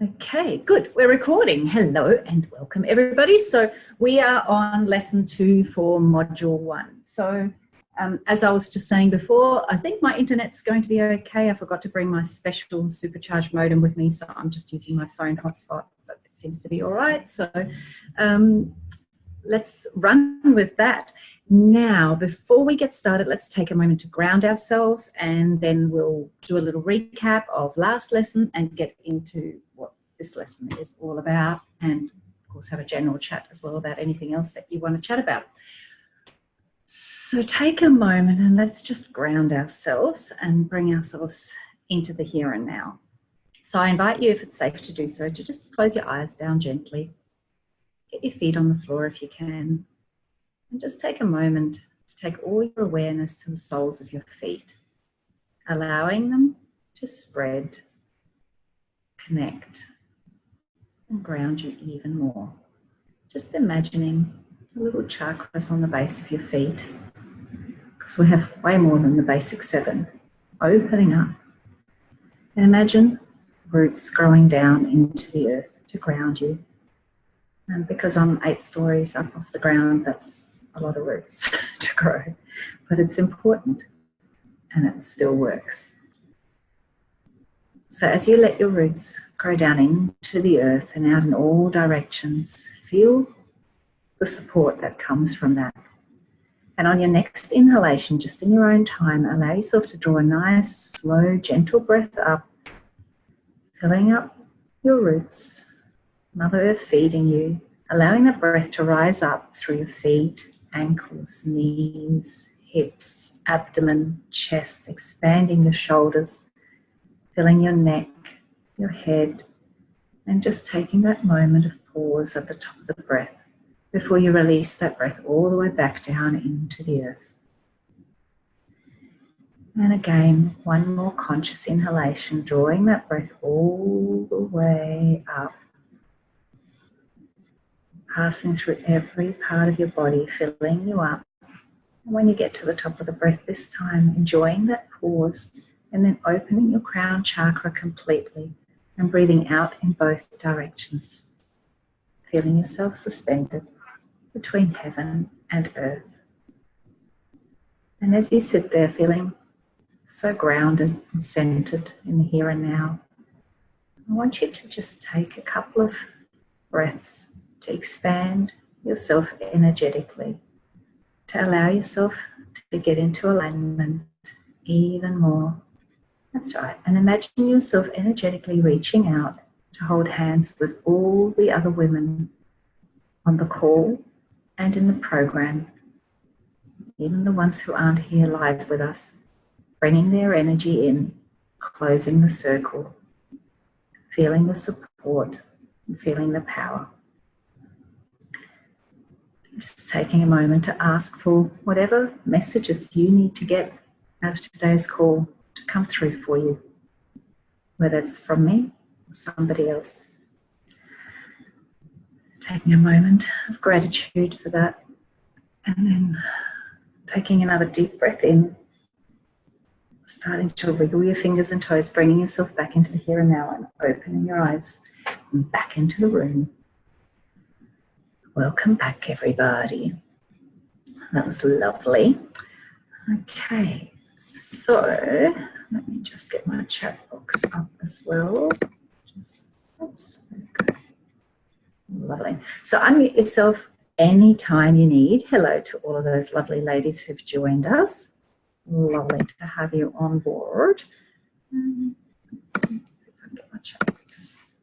Okay, good. We're recording. Hello and welcome everybody. So we are on lesson 2 for module 1. So as I was just saying before, I think my internet's going to be okay. I forgot to bring my special supercharged modem with me, so I'm just using my phone hotspot, but it seems to be all right. So let's run with that. Now, before we get started, let's take a moment to ground ourselves, and then we'll do a little recap of last lesson and get into what this lesson is all about, and of course have a general chat as well about anything else that you want to chat about. So take a moment and let's just ground ourselves and bring ourselves into the here and now. So I invite you, if it's safe to do so, to just close your eyes down gently. Get your feet on the floor if you can. And just take a moment to take all your awareness to the soles of your feet, allowing them to spread, connect, and ground you even more. Just imagining the little chakras on the base of your feet, because we have way more than the basic 7, opening up. And imagine roots growing down into the earth to ground you. And because I'm 8 stories up off the ground, that's a lot of roots to grow, but it's important and it still works. So as you let your roots grow down into the earth and out in all directions, feel the support that comes from that. And on your next inhalation, just in your own time, allow yourself to draw a nice, slow, gentle breath up, filling up your roots, Mother Earth feeding you, allowing that breath to rise up through your feet, ankles, knees, hips, abdomen, chest, expanding your shoulders, filling your neck, your head, and just taking that moment of pause at the top of the breath before you release that breath all the way back down into the earth. And again, one more conscious inhalation, drawing that breath all the way up, passing through every part of your body, filling you up. And when you get to the top of the breath this time, enjoying that pause and then opening your crown chakra completely and breathing out in both directions, feeling yourself suspended between heaven and earth. And as you sit there feeling so grounded and centered in the here and now, I want you to just take a couple of breaths to expand yourself energetically, to allow yourself to get into alignment even more. That's right. And imagine yourself energetically reaching out to hold hands with all the other women on the call and in the program, even the ones who aren't here live with us, bringing their energy in, closing the circle, feeling the support and feeling the power. Just taking a moment to ask for whatever messages you need to get out of today's call to come through for you, whether it's from me or somebody else. Taking a moment of gratitude for that, and then taking another deep breath in, starting to wiggle your fingers and toes, bringing yourself back into the here and now and opening your eyes and back into the room. Welcome back, everybody. That was lovely. Okay, so let me just get my chat box up as well. Oops, okay. Lovely. So unmute yourself anytime you need. Hello to all of those lovely ladies who've joined us. Lovely to have you on board. Let's see if I can get my chat box.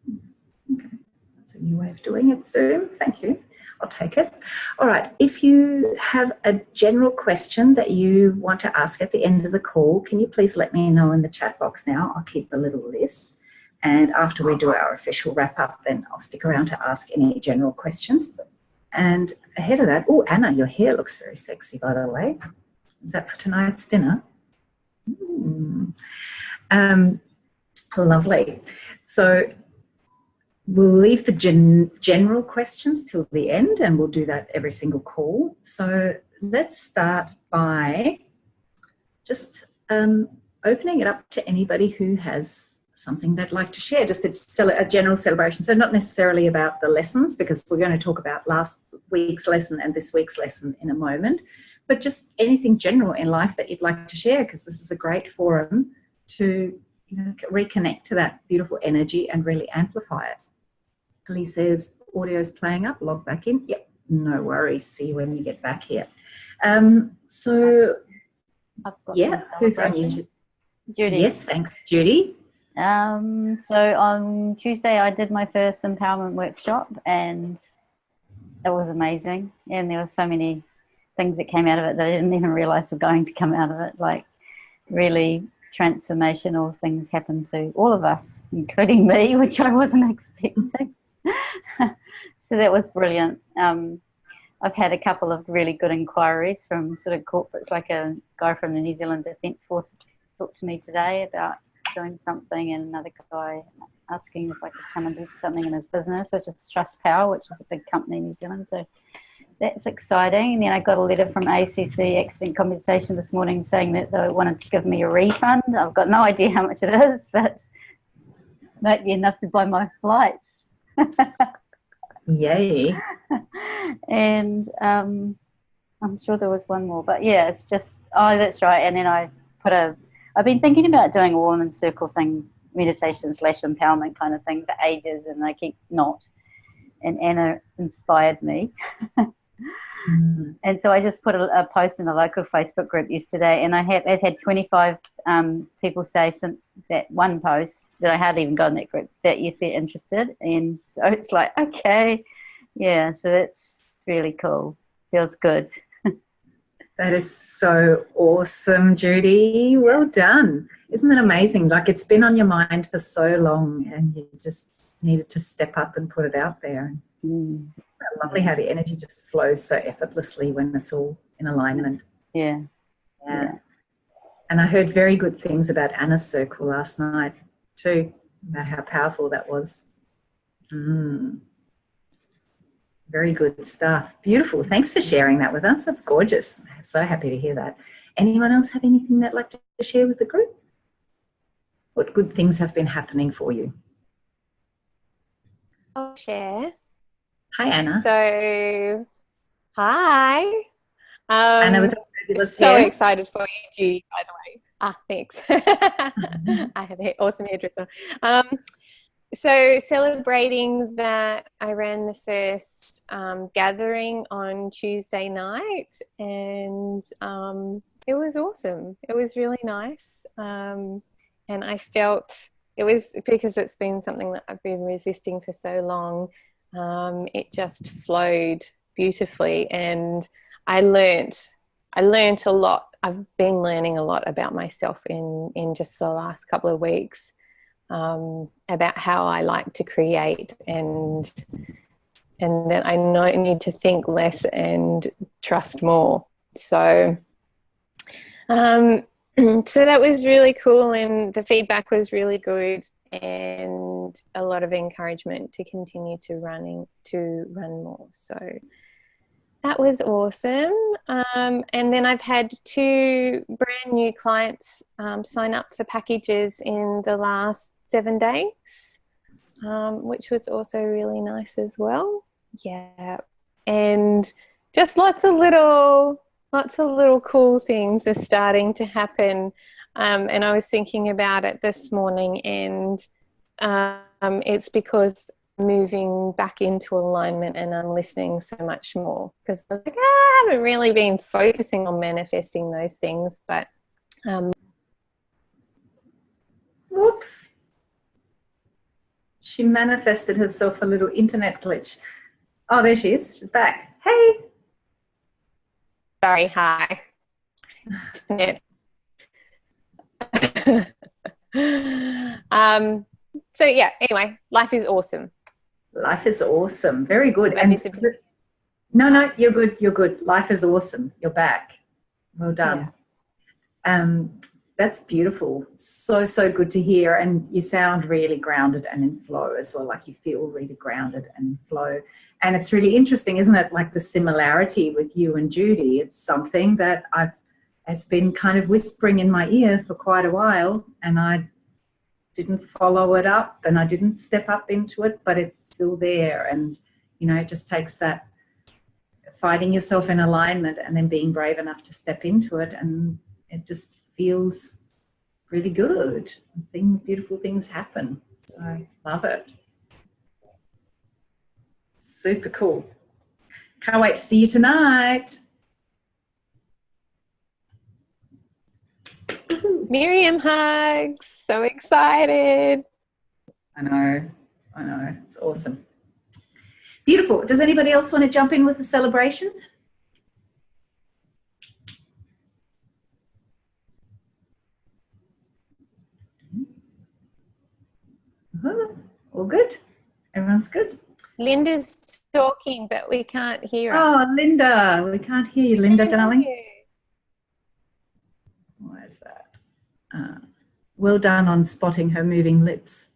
Okay, that's a new way of doing it, Zoom. Thank you. I'll take it. All right, if you have a general question that you want to ask at the end of the call, can you please let me know in the chat box now? I'll keep a little list. And after we do our official wrap up, then I'll stick around to ask any general questions. And ahead of that, oh, Anna, your hair looks very sexy, by the way. Is that for tonight's dinner? Lovely. So we'll leave the general questions till the end, and we'll do that every single call. So let's start by just opening it up to anybody who has something they'd like to share, just a general celebration. So not necessarily about the lessons, because we're going to talk about last week's lesson and this week's lesson in a moment, but just anything general in life that you'd like to share, because this is a great forum to reconnect to that beautiful energy and really amplify it. Lee says, audio's playing up, log back in. Yep, no worries. See you when you get back here. So, yeah, who's unmuted? Judy. Yes, thanks, Judy. So on Tuesday, I did my first empowerment workshop, and it was amazing. And there were so many things that came out of it that I didn't even realize were going to come out of it. Like, really transformational things happened to all of us, including me, which I wasn't expecting. So that was brilliant. I've had a couple of really good inquiries from sort of corporates, like a guy from the New Zealand Defence Force talked to me today about doing something, and another guy asking if I could come and do something in his business, which is Trust Power, which is a big company in New Zealand. So that's exciting. And then I got a letter from ACC Accident Compensation this morning saying that they wanted to give me a refund. I've got no idea how much it is, but it might be enough to buy my flights. Yay. And I'm sure there was one more, but yeah, it's just, oh, that's right. And then I've been thinking about doing a woman's circle thing, meditation / empowerment kind of thing for ages, and I keep not. And Anna inspired me. And so I just put a post in the local Facebook group yesterday, and I've had 25 people say since that one post that I hardly even got in that group that yes, they're interested. And so it's like, okay, yeah, so that's really cool. Feels good. That is so awesome, Judy. Well done. Isn't it amazing? Like, it's been on your mind for so long, and you just needed to step up and put it out there. Lovely how the energy just flows so effortlessly when it's all in alignment. Yeah. And I heard very good things about Anna's circle last night too, about how powerful that was. Very good stuff. Beautiful. Thanks for sharing that with us. That's gorgeous. I'm so happy to hear that. Anyone else have anything they'd like to share with the group? What good things have been happening for you? I'll share. Hi, Anna. So, hi. Anna with a fabulous so hair. excited for you, Judy, by the way. Thanks. I have an awesome hairdresser. So celebrating that, I ran the first gathering on Tuesday night, and it was awesome. It was really nice. And I felt it was, because it's been something that I've been resisting for so long, it just flowed beautifully, and I learnt a lot. I've been learning a lot about myself in just the last couple of weeks, about how I like to create, and that I know I need to think less and trust more. So so that was really cool, and the feedback was really good, and a lot of encouragement to continue to run more. So that was awesome. And then I've had 2 brand new clients sign up for packages in the last 7 days, which was also really nice as well. Yeah. And just lots of little cool things are starting to happen. And I was thinking about it this morning, and it's because moving back into alignment, and I'm listening so much more, because I was like, I haven't really been focusing on manifesting those things, but Whoops. She manifested herself a little internet glitch. Oh, there she is. She's back. Hey. sorry, hi. So yeah, anyway, life is awesome. Life is awesome. Very good. And no, you're good. You're good. Life is awesome. You're back. Well done. Yeah. That's beautiful. So good to hear. And you sound really grounded and in flow as well. Like you feel really grounded and in flow. And it's really interesting, isn't it? Like the similarity with you and Judy. It's something that it's been kind of whispering in my ear for quite a while. And I didn't follow it up and I didn't step up into it, but it's still there. And, you know, it just takes that finding yourself in alignment and then being brave enough to step into it. And it just feels really good. Beautiful things happen. So I love it. Super cool. Can't wait to see you tonight. Miriam hugs. So excited. I know. It's awesome. Beautiful. Does anybody else want to jump in with a celebration? All good? Everyone's good? Linda's talking, but we can't hear her. Oh, Linda. We can't hear you, Linda, darling. Why is that? Well done on spotting her moving lips.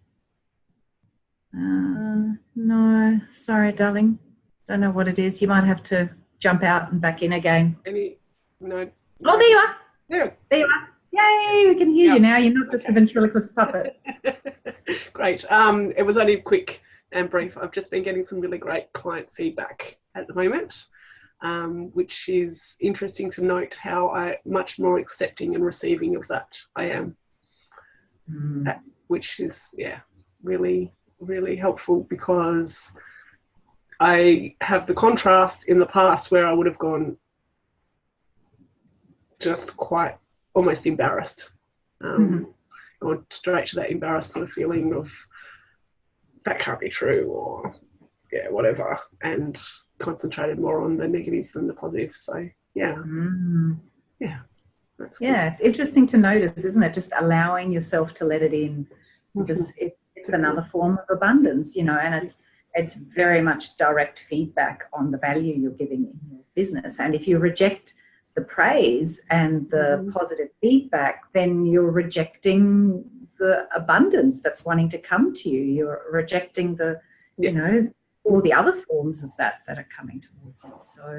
No, sorry, darling. Don't know what it is. You might have to jump out and back in again. No. Oh, there you are. Yeah. There you are. Yay, we can hear you now. You're not just a ventriloquist puppet. Great. It was only quick and brief. I've just been getting some really great client feedback at the moment, which is interesting to note how much more accepting and receiving of that I am. Which is, really, really helpful, because I have the contrast in the past where I would have gone just quite almost embarrassed. Gone straight to that embarrassed sort of feeling of that can't be true, or whatever, and concentrated more on the negative than the positive. So that's good. It's interesting to notice, isn't it? Just allowing yourself to let it in, because it's another form of abundance, you know, and it's very much direct feedback on the value you're giving in your business. And if you reject the praise and the positive feedback, then you're rejecting the abundance that's wanting to come to you. You're rejecting the, you know, all the other forms of that are coming towards you. So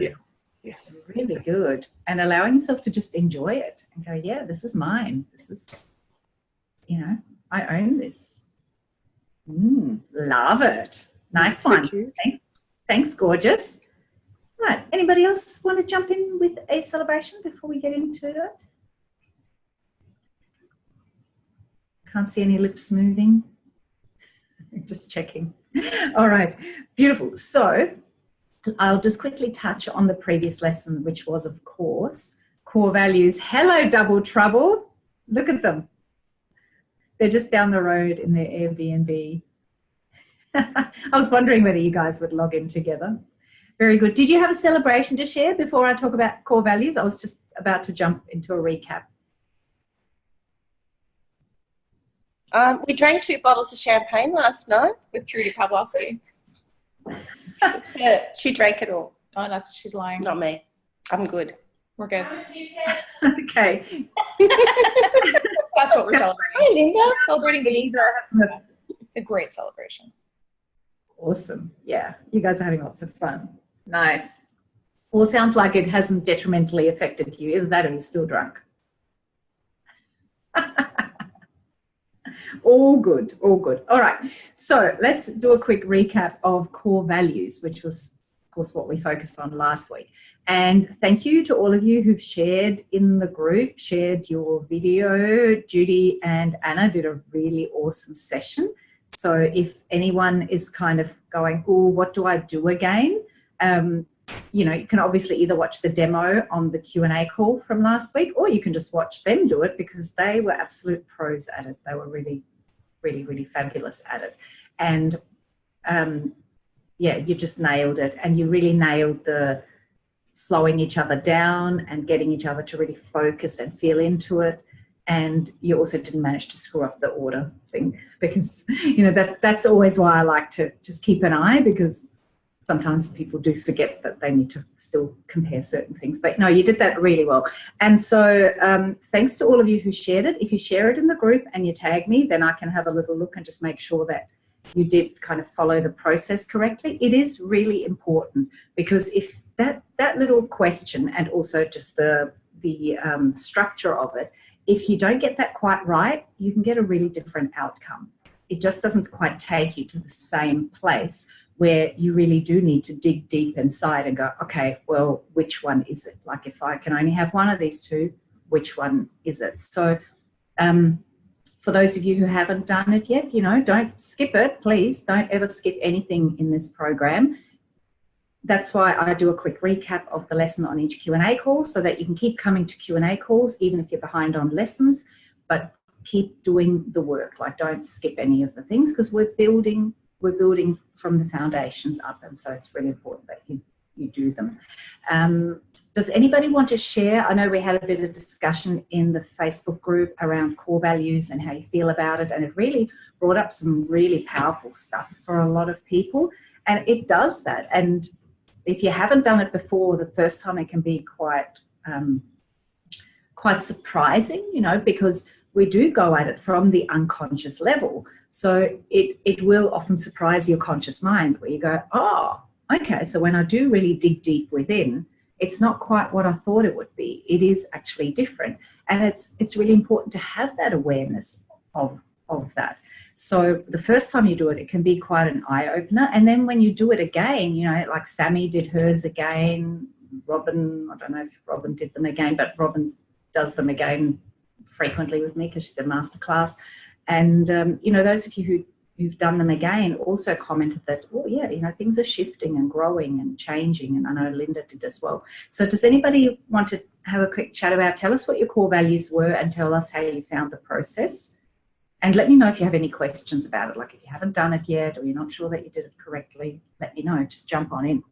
really good. And allowing yourself to just enjoy it and go, yeah, this is mine. This is, you know, I own this. Love it. Nice one. Thanks, gorgeous. Right. Anybody else want to jump in with a celebration before we get into it? Can't see any lips moving. Just checking. All right. Beautiful. So I'll just quickly touch on the previous lesson, which was, of course, core values. Hello, Double Trouble. Look at them. They're just down the road in their Airbnb. I was wondering whether you guys would log in together. Very good. Did you have a celebration to share before I talk about core values? I was just about to jump into a recap. We drank 2 bottles of champagne last night with Trudy Pavlovsky. She drank it all. Oh, no, she's lying. Not me. I'm good. We're good. Okay. That's what we're celebrating. Hi, Linda. Celebrating the It's a great celebration. Awesome. Yeah, you guys are having lots of fun. Nice. Well, it sounds like it hasn't detrimentally affected you. Either that or you're still drunk. All good, all good. All right, so let's do a quick recap of core values, which was, of course, what we focused on last week. And thank you to all of you who've shared in the group, shared your video. Judy and Anna did a really awesome session. So if anyone is kind of going, oh, what do I do again? You know, you can obviously either watch the demo on the Q&A call from last week, or you can just watch them do it, because they were absolute pros at it. They were really, really, really fabulous at it. And you just nailed it. And you really nailed the slowing each other down and getting each other to really focus and feel into it. And you also didn't manage to screw up the order thing, because, you know, that's always why I like to just keep an eye, because sometimes people do forget that they need to still compare certain things. But no, you did that really well. And so thanks to all of you who shared it. If you share it in the group and you tag me, then I can have a little look and just make sure that you did kind of follow the process correctly. It is really important, because if that little question and also just the structure of it if you don't get that quite right, you can get a really different outcome. It just doesn't quite take you to the same place where you really do need to dig deep inside and go, okay, well, which one is it? Like, if I can only have one of these two, which one is it? So for those of you who haven't done it yet, you know, don't skip it, please. Don't ever skip anything in this program. That's why I do a quick recap of the lesson on each Q&A call, so that you can keep coming to Q&A calls even if you're behind on lessons, but keep doing the work. Like, don't skip any of the things, because we're building from the foundations up, and so it's really important that you do them. Does anybody want to share? I know we had a bit of discussion in the Facebook group around core values and how you feel about it, and it really brought up some really powerful stuff for a lot of people, and it does that. And if you haven't done it before, the first time it can be quite surprising, you know, because we do go at it from the unconscious level. So it will often surprise your conscious mind, where you go, oh, okay, so when I do really dig deep within, it's not quite what I thought it would be. It is actually different. And it's really important to have that awareness of that. So the first time you do it, it can be quite an eye-opener. And then when you do it again, you know, like Sammy did hers again, Robin, I don't know if Robin did them again, but Robin does them again frequently with me because she's a masterclass. And, you know, those of you who've done them again also commented that, oh, yeah, you know, things are shifting and growing and changing. And I know Linda did as well. So does anybody want to have a quick chat about, tell us what your core values were and tell us how you found the process? And let me know if you have any questions about it. Like, if you haven't done it yet or you're not sure that you did it correctly, let me know. Just jump on in.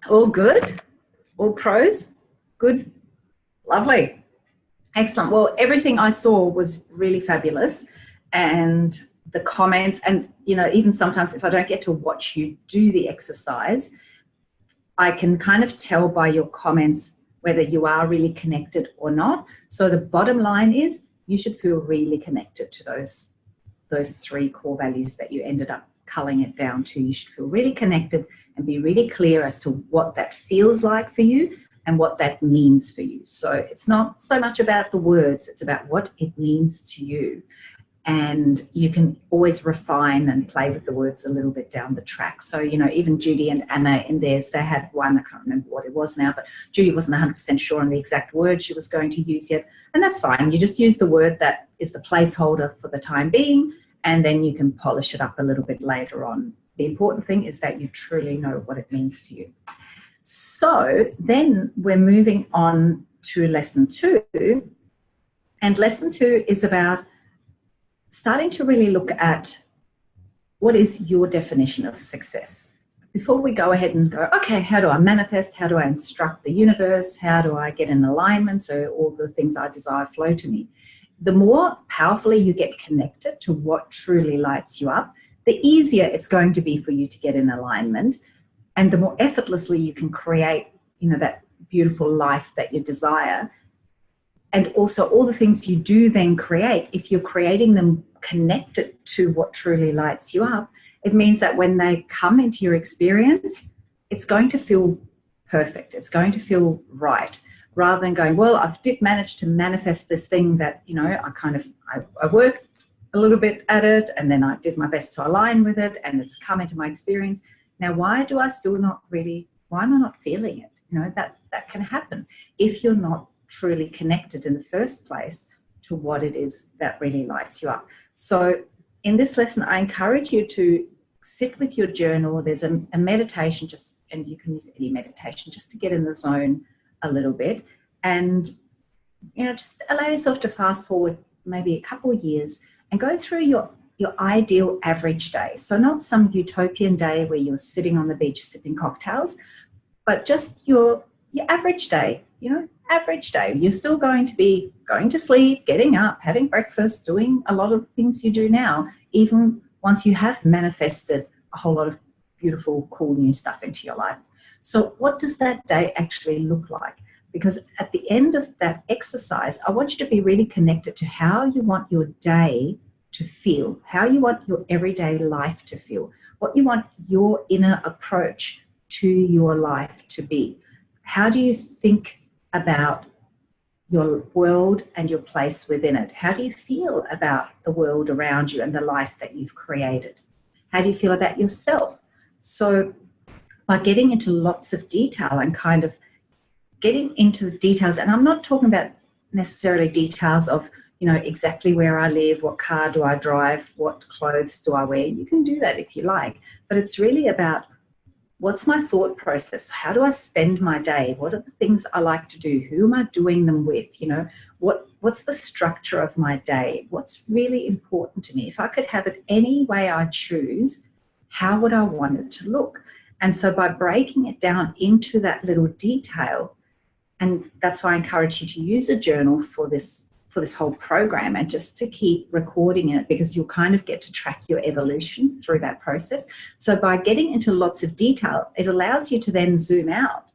All good? All pros? Good? Lovely. Excellent. Well, everything I saw was really fabulous. And the comments, and, you know, even sometimes if I don't get to watch you do the exercise, I can kind of tell by your comments whether you are really connected or not. So the bottom line is you should feel really connected to those three core values that you ended up culling it down to. You should feel really connected and be really clear as to what that feels like for you and what that means for you. So it's not so much about the words, it's about what it means to you. And you can always refine and play with the words a little bit down the track. So, you know, even Judy and Anna in theirs, they had one, I can't remember what it was now, but Judy wasn't 100% sure on the exact word she was going to use yet. And that's fine. You just use the word that is the placeholder for the time being, and then you can polish it up a little bit later on. The important thing is that you truly know what it means to you. So then we're moving on to lesson 2. And lesson 2 is about starting to really look at what is your definition of success. Before we go ahead and go, okay, how do I manifest? How do I instruct the universe? How do I get in alignment so all the things I desire flow to me? The more powerfully you get connected to what truly lights you up, the easier it's going to be for you to get in alignment, and the more effortlessly you can create, you know, that beautiful life that you desire. And also all the things you do then create, if you're creating them connected to what truly lights you up, it means that when they come into your experience, it's going to feel perfect. It's going to feel right, rather than going, well, I did manage to manifest this thing that, you know, I worked a little bit at it, and then I did my best to align with it, and it's come into my experience. Now, why am I not feeling it? You know, that can happen if you're not truly connected in the first place to what it is that really lights you up. So in this lesson, I encourage you to sit with your journal. There's a meditation, and you can use any meditation just to get in the zone a little bit, and, you know, just allow yourself to fast forward maybe a couple of years and go through your ideal average day. So not some utopian day where you're sitting on the beach sipping cocktails, but just your average day, you know, average day. You're still going to be going to sleep, getting up, having breakfast, doing a lot of things you do now, even once you have manifested a whole lot of beautiful, cool new stuff into your life. So what does that day actually look like? Because at the end of that exercise, I want you to be really connected to how you want your day to feel, how you want your everyday life to feel, what you want your inner approach to your life to be? How do you think about your world and your place within it? How do you feel about the world around you and the life that you've created? How do you feel about yourself? So by getting into lots of detail and kind of getting into the details, and I'm not talking about necessarily details of, you know, exactly where I live, what car do I drive, what clothes do I wear. You can do that if you like, but it's really about what's my thought process? How do I spend my day? What are the things I like to do? Who am I doing them with? You know, what's the structure of my day? What's really important to me? If I could have it any way I choose, how would I want it to look? And so by breaking it down into that little detail, and that's why I encourage you to use a journal for this whole program, and just to keep recording it, because you'll kind of get to track your evolution through that process. So by getting into lots of detail, it allows you to then zoom out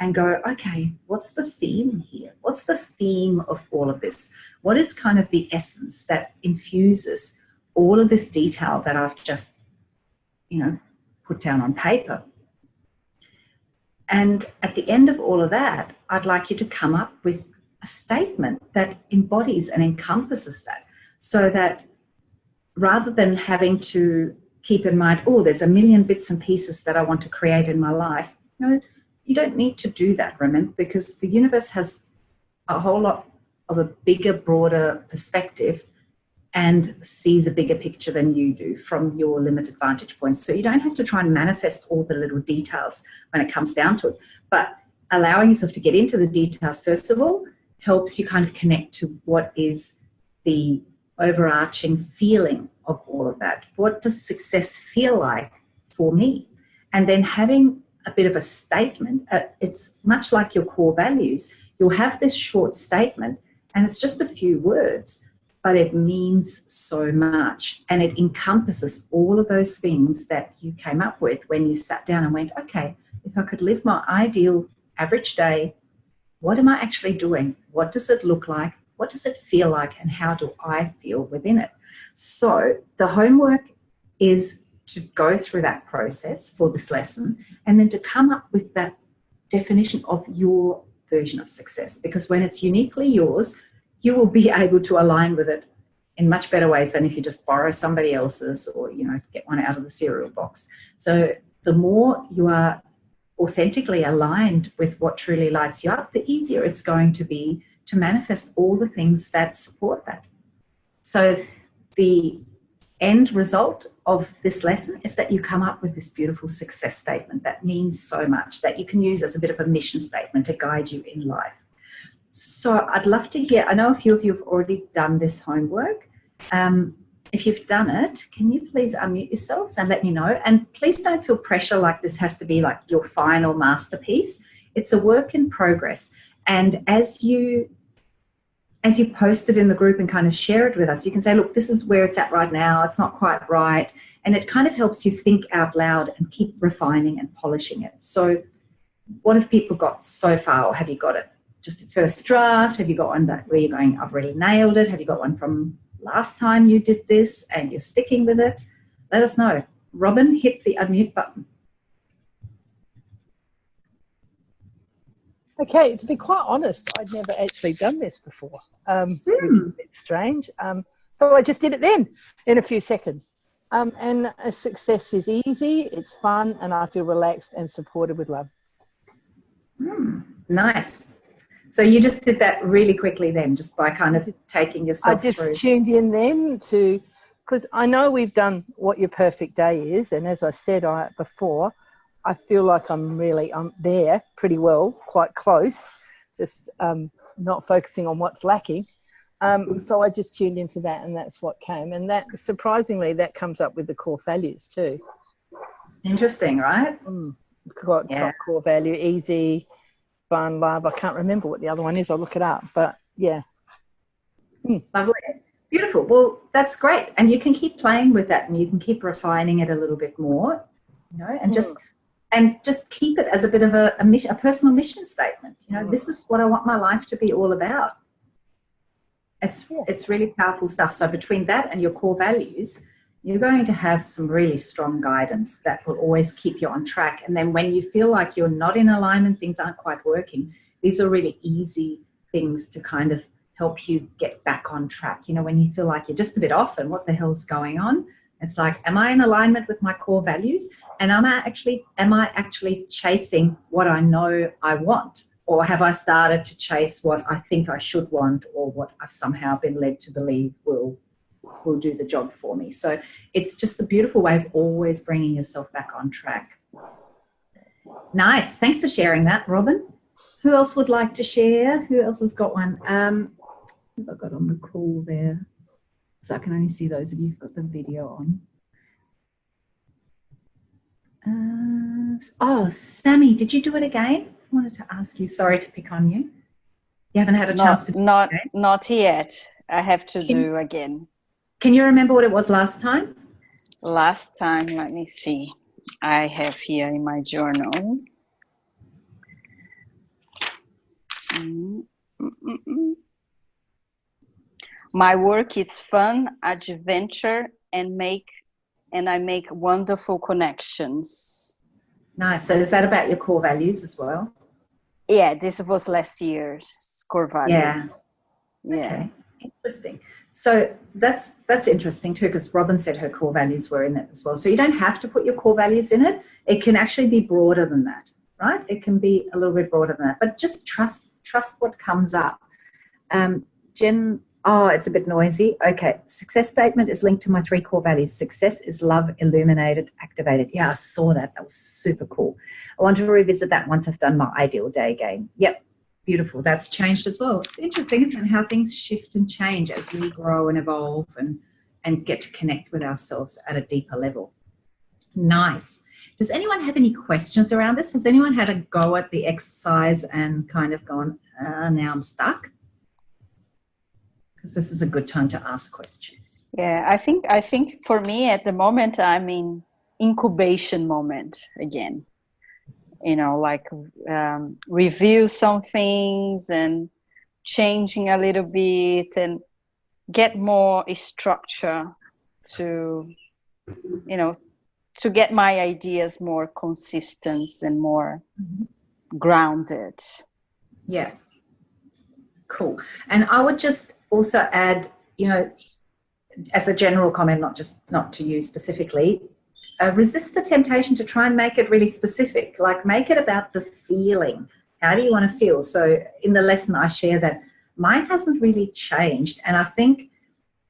and go, okay, what's the theme here? What's the theme of all of this? What is kind of the essence that infuses all of this detail that I've just, you know, put down on paper? And at the end of all of that, I'd like you to come up with a statement that embodies and encompasses that, so that rather than having to keep in mind, oh, there's a million bits and pieces that I want to create in my life, you know, you don't need to do that, Raymond, because the universe has a whole lot of a bigger, broader perspective and sees a bigger picture than you do from your limited vantage point. So you don't have to try and manifest all the little details when it comes down to it. But allowing yourself to get into the details, first of all, helps you kind of connect to what is the overarching feeling of all of that. What does success feel like for me? And then having a bit of a statement, it's much like your core values. You'll have this short statement and it's just a few words, but it means so much. And it encompasses all of those things that you came up with when you sat down and went, okay, if I could live my ideal average day, what am I actually doing? What does it look like? What does it feel like? And how do I feel within it? So the homework is to go through that process for this lesson, and then to come up with that definition of your version of success. Because when it's uniquely yours, you will be able to align with it in much better ways than if you just borrow somebody else's, or, you know, get one out of the cereal box. So the more you are authentically aligned with what truly lights you up, the easier it's going to be to manifest all the things that support that. So the end result of this lesson is that you come up with this beautiful success statement that means so much, that you can use as a bit of a mission statement to guide you in life. So I'd love to hear, I know a few of you have already done this homework. If you've done it, can you please unmute yourselves and let me know? And please don't feel pressure like this has to be like your final masterpiece. It's a work in progress. And as you post it in the group and kind of share it with us, you can say, look, this is where it's at right now. It's not quite right. And it kind of helps you think out loud and keep refining and polishing it. So what have people got so far? Or have you got it just a first draft? Have you got one that where you're going, I've really nailed it? Have you got one from last time you did this and you're sticking with it? Let us know. Robin, hit the unmute button. Okay, to be quite honest, I'd never actually done this before, which is a bit strange. So I just did it then in a few seconds. And a success is easy, it's fun, and I feel relaxed and supported with love. Nice. So you just did that really quickly then, just by kind of taking yourself through. I just tuned in then to, because I know we've done what your perfect day is, and as I said before, I feel like I'm there pretty well, quite close, just not focusing on what's lacking. So I just tuned into that, and that's what came. And that, surprisingly, that comes up with the core values too. Interesting, right? Top core value, easy, fun, love. I can't remember what the other one is. I'll look it up. But yeah. Lovely. Beautiful. Well, that's great. And you can keep playing with that, and you can keep refining it a little bit more, you know, and just keep it as a bit of a personal mission statement. You know, this is what I want my life to be all about. It's really powerful stuff. So between that and your core values, you're going to have some really strong guidance that will always keep you on track. And then when you feel like you're not in alignment, things aren't quite working, these are really easy things to kind of help you get back on track. You know, when you feel like you're just a bit off and what the hell's going on, it's like, am I in alignment with my core values? And am I actually chasing what I know I want? Or have I started to chase what I think I should want, or what I've somehow been led to believe will do the job for me? So it's just a beautiful way of always bringing yourself back on track. Nice. Thanks for sharing that, Robin. Who else would like to share? Who else has got one? Who have I got on the call there? So I can only see those of you who've got the video on. Oh, Sammy, did you do it again? I wanted to ask you. Sorry to pick on you. You haven't had a chance to do it again? Not yet. I have to do again. Can you remember what it was last time? Last time, let me see. I have here in my journal. My work is fun, adventure, and I make wonderful connections. Nice. So is that about your core values as well? Yeah, this was last year's core values. Yeah. Okay. Interesting. So that's interesting too, because Robin said her core values were in it as well. So you don't have to put your core values in it. It can actually be broader than that, right? It can be a little bit broader than that, but just trust what comes up. Jen, oh, it's a bit noisy. Okay. Success statement is linked to my 3 core values. Success is love, illuminated, activated. Yeah, I saw that. That was super cool. I want to revisit that once I've done my ideal day game. Yep. Beautiful. That's changed as well. It's interesting, isn't it, how things shift and change as we grow and evolve and get to connect with ourselves at a deeper level. Nice. Does anyone have any questions around this? Has anyone had a go at the exercise and kind of gone, now I'm stuck? Because this is a good time to ask questions. Yeah, I think for me at the moment, I'm in incubation moment again. You know, like review some things and changing a little bit and get more structure to, you know, to get my ideas more consistent and more grounded. Yeah. Cool. And I would just also add, you know, as a general comment, not to you specifically, resist the temptation to try and make it really specific. Like, make it about the feeling. How do you want to feel? So in the lesson I share that mine hasn't really changed. And I think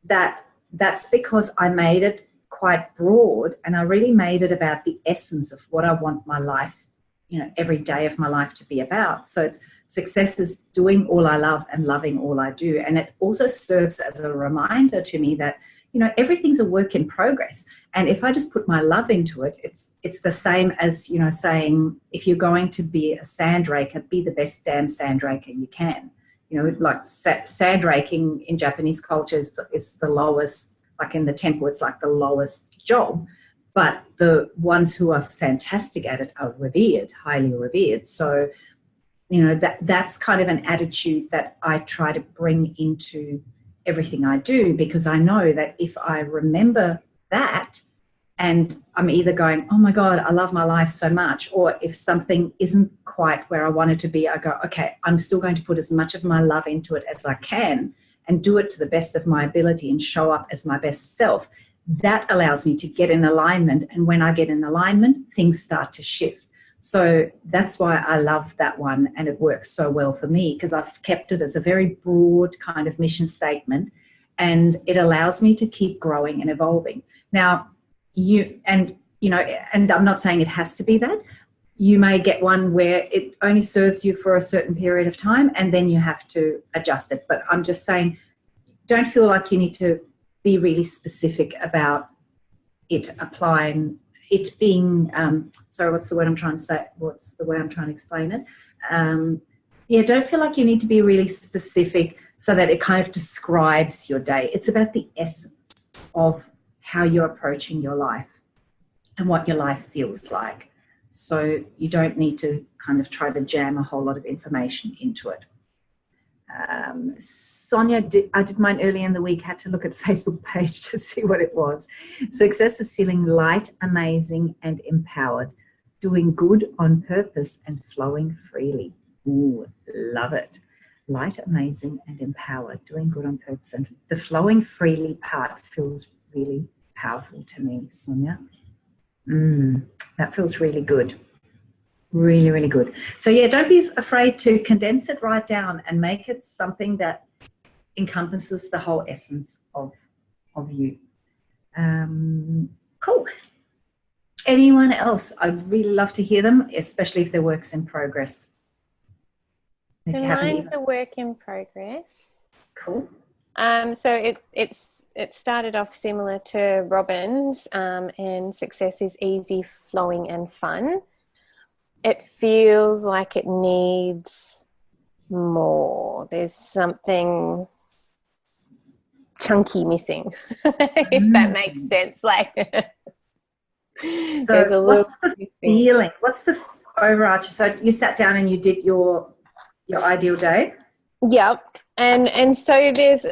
that that's because I made it quite broad, and I really made it about the essence of what I want my life, you know, every day of my life to be about. So it's success is doing all I love and loving all I do. And it also serves as a reminder to me that, you know, everything's a work in progress. And if I just put my love into it, it's the same as, you know, saying, if you're going to be a sand raker, be the best damn sand raker you can. You know, like sand raking in Japanese culture is the lowest, like in the temple, it's like the lowest job. But the ones who are fantastic at it are revered, highly revered. So, you know, that's kind of an attitude that I try to bring into everything I do, because I know that if I remember that, and I'm either going, oh my God, I love my life so much, or if something isn't quite where I want it to be, I go, okay, I'm still going to put as much of my love into it as I can and do it to the best of my ability and show up as my best self. That allows me to get in alignment. And when I get in alignment, things start to shift. So that's why I love that one, and it works so well for me, because I've kept it as a very broad kind of mission statement, and it allows me to keep growing and evolving. Now, and I'm not saying it has to be that. You may get one where it only serves you for a certain period of time, and then you have to adjust it. But I'm just saying, don't feel like you need to be really specific about it applying. It being, sorry, what's the word I'm trying to say? What's the way I'm trying to explain it? Don't feel like you need to be really specific so that it kind of describes your day. It's about the essence of how you're approaching your life and what your life feels like. So you don't need to kind of try to jam a whole lot of information into it. Sonia, I did mine early in the week, had to look at the Facebook page to see what it was. Success is feeling light, amazing, and empowered, doing good on purpose and flowing freely. Ooh, love it. Light, amazing, and empowered, doing good on purpose. And the flowing freely part feels really powerful to me, Sonia. That feels really good. Really, really good. So yeah, don't be afraid to condense it right down and make it something that encompasses the whole essence of you. Cool. Anyone else? I'd really love to hear them, especially if they're works in progress. If you haven't Mine's a work in progress. Cool. So it started off similar to Robin's, and success is easy, flowing, and fun. It feels like it needs more. There's something chunky missing, if that makes sense. Like, so what's the feeling? What's the overarching? So you sat down and you did your ideal day? Yep. And so there's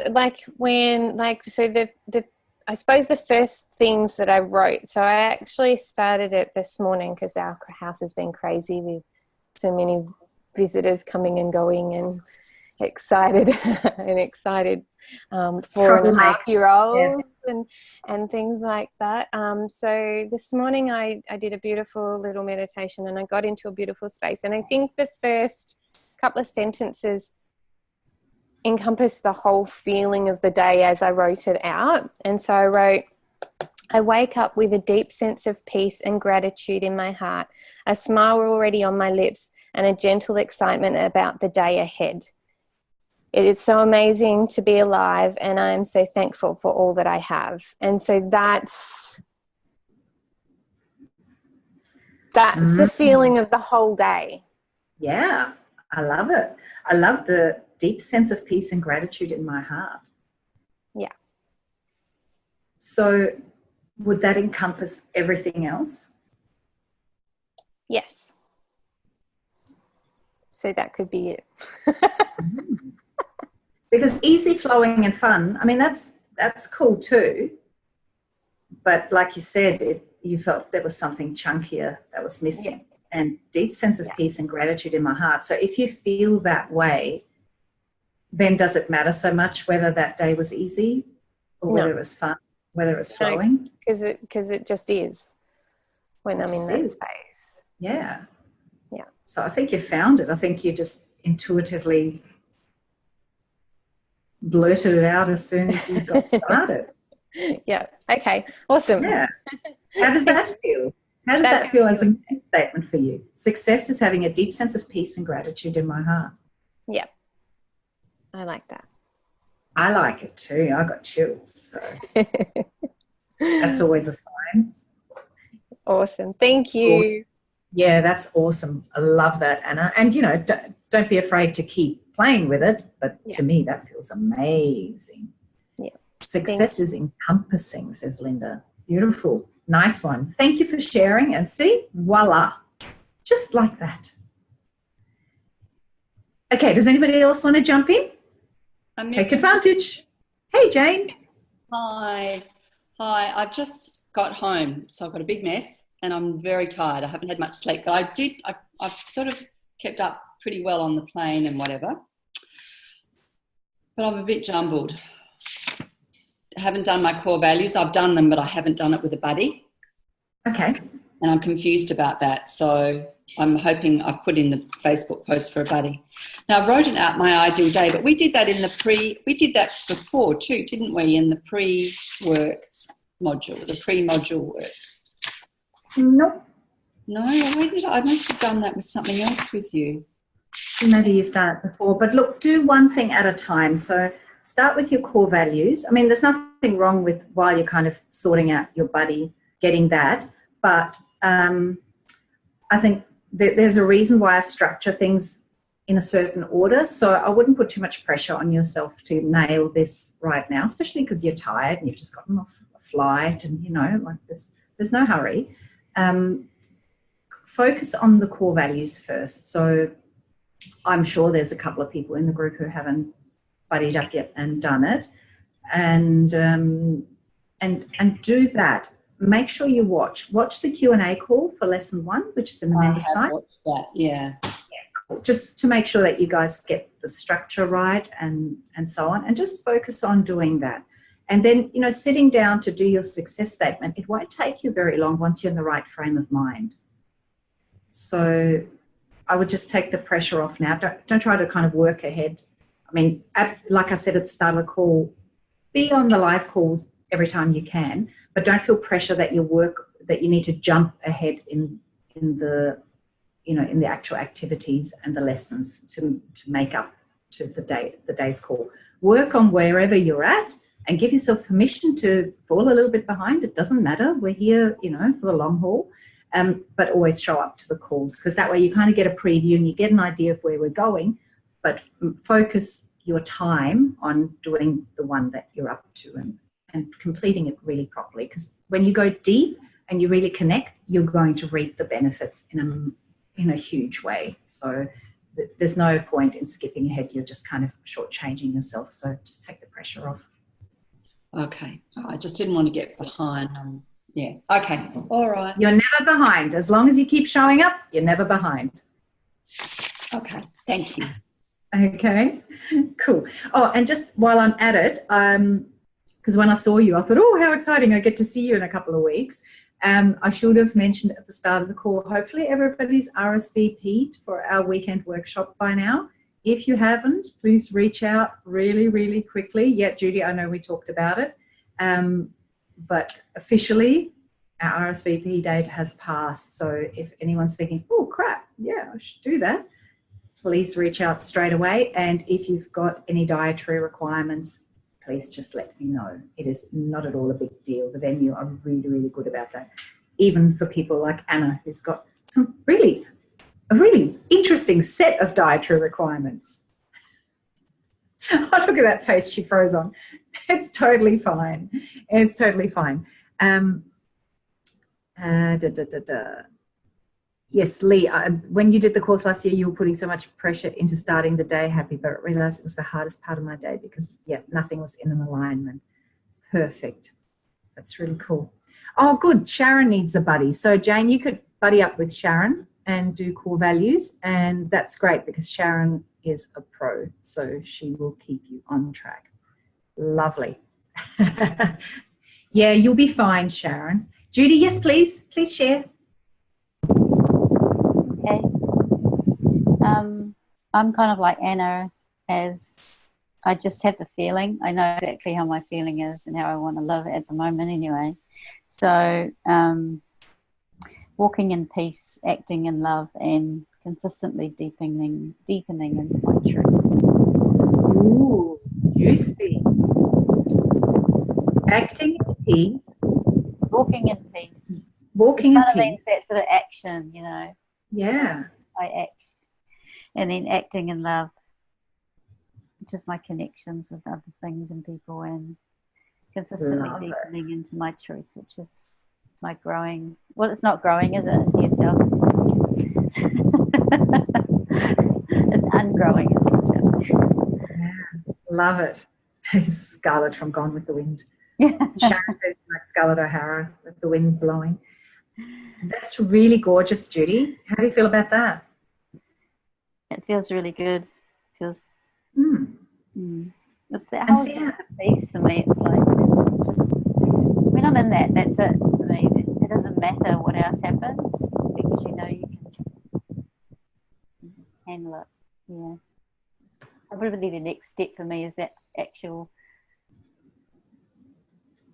I suppose the first things that I wrote, so I actually started it this morning because our house has been crazy with so many visitors coming and going, and excited 4.5-year-olds and things like that. So this morning I did a beautiful little meditation and I got into a beautiful space, and I think the first couple of sentences encompass the whole feeling of the day as I wrote it out. And so I wrote, I wake up with a deep sense of peace and gratitude in my heart, a smile already on my lips, and a gentle excitement about the day ahead. It is so amazing to be alive, and I am so thankful for all that I have. And so that's the feeling of the whole day. Yeah, I love it. I love the deep sense of peace and gratitude in my heart. Yeah. So would that encompass everything else? Yes. So that could be it. Because easy, flowing, and fun, I mean, that's cool too. But like you said, you felt there was something chunkier that was missing. Yeah. And deep sense of peace and gratitude in my heart. So if you feel that way, then does it matter so much whether that day was easy or whether it was fun, whether it was flowing? Because it just is when I'm in that space. Yeah. Yeah. So I think you found it. I think you just intuitively blurted it out as soon as you got started. Yeah. Okay. Awesome. Yeah. How does that feel? How does that feel as a statement for you? Success is having a deep sense of peace and gratitude in my heart. Yeah. I like that. I like it too. I got chills. So that's always a sign. Awesome. Thank you. Yeah, that's awesome. I love that, Anna. And, you know, don't be afraid to keep playing with it. But to me, that feels amazing. Yeah. Success is encompassing, says Linda. Beautiful. Nice one. Thank you for sharing. And see, voila, just like that. Okay, does anybody else want to jump in? Take advantage. Hey, Jane. Hi. I've just got home, so I've got a big mess and I'm very tired. I haven't had much sleep, but I've sort of kept up pretty well on the plane and whatever. But I'm a bit jumbled. I haven't done my core values. I've done them, but I haven't done it with a buddy. Okay. And I'm confused about that. So I'm hoping I've put in the Facebook post for a buddy. Now, I wrote it out, my ideal day, but we did that we did that before too, didn't we, in the pre-work module, the pre-module work? Nope. No, I must have done that with something else with you. Maybe you've done it before, but look, do one thing at a time. So start with your core values. I mean, there's nothing wrong with while you're kind of sorting out your buddy, getting that, but I think there's a reason why I structure things in a certain order. So I wouldn't put too much pressure on yourself to nail this right now, especially because you're tired and you've just gotten off a flight and, you know, like there's no hurry. Focus on the core values first. So I'm sure there's a couple of people in the group who haven't buddied up yet and done it. And do that. Make sure you watch the Q&A call for lesson 1, which is in the member site. Watched that, yeah. Just to make sure that you guys get the structure right and so on, and just focus on doing that. And then, you know, sitting down to do your success statement, it won't take you very long once you're in the right frame of mind. So I would just take the pressure off now. Don't try to kind of work ahead. I mean, like I said at the start of the call, be on the live calls every time you can, but don't feel pressure that you need to jump ahead in the, you know, in the actual activities and the lessons to make up to the day's call. Work on wherever you're at and give yourself permission to fall a little bit behind. It doesn't matter. We're here, you know, for the long haul. But always show up to the calls, because that way you kind of get a preview and you get an idea of where we're going, but focus your time on doing the one that you're up to and completing it really properly. Because when you go deep and you really connect, you're going to reap the benefits in a huge way. So there's no point in skipping ahead. You're just kind of shortchanging yourself. So just take the pressure off. Okay. I just didn't want to get behind. Yeah. Okay. All right. You're never behind. As long as you keep showing up, you're never behind. Okay. Thank you. Okay. Cool. Oh, and just while I'm at it, because when I saw you, I thought, oh, how exciting. I get to see you in a couple of weeks. I should have mentioned at the start of the call, hopefully everybody's RSVP'd for our weekend workshop by now. If you haven't, please reach out really, really quickly. Yeah, Judy, I know we talked about it. But officially, our RSVP date has passed. So if anyone's thinking, oh, crap, yeah, I should do that, please reach out straight away. And if you've got any dietary requirements, please just let me know. It is not at all a big deal. The venue are really, really good about that. Even for people like Anna, who's got a really interesting set of dietary requirements. Oh, look at that face she froze on. It's totally fine. It's totally fine. Yes, Lee, when you did the course last year, you were putting so much pressure into starting the day happy, but I realised it was the hardest part of my day because, yeah, nothing was in an alignment. Perfect. That's really cool. Oh, good. Sharon needs a buddy. So, Jane, you could buddy up with Sharon and do core values, and that's great because Sharon is a pro, so she will keep you on track. Lovely. Yeah, you'll be fine, Sharon. Judy, yes, please. Please share. Okay. I'm kind of like Anna, as I just have the feeling. I know exactly how my feeling is and how I want to live at the moment anyway. So walking in peace, acting in love, and consistently deepening into my truth. Ooh, juicy. Acting in peace. Walking in peace. Walking in peace. That sort of action, you know. Yeah. I act. And then acting in love, just my connections with other things and people, and consistently deepening into my truth, which is my growing. Well, it's not growing, is it? Into yourself. It's ungrowing into yourself. Yeah. Love it. Scarlett from Gone with the Wind. Yeah. Sharon says like Scarlett O'Hara with the wind blowing. That's really gorgeous, Judy. How do you feel about that? It feels really good. It's that And whole see sense of peace for me. It's like, it's just when I'm in that, that's it for me. It doesn't matter what else happens because you know you can handle it. Yeah. Probably the next step for me is that actual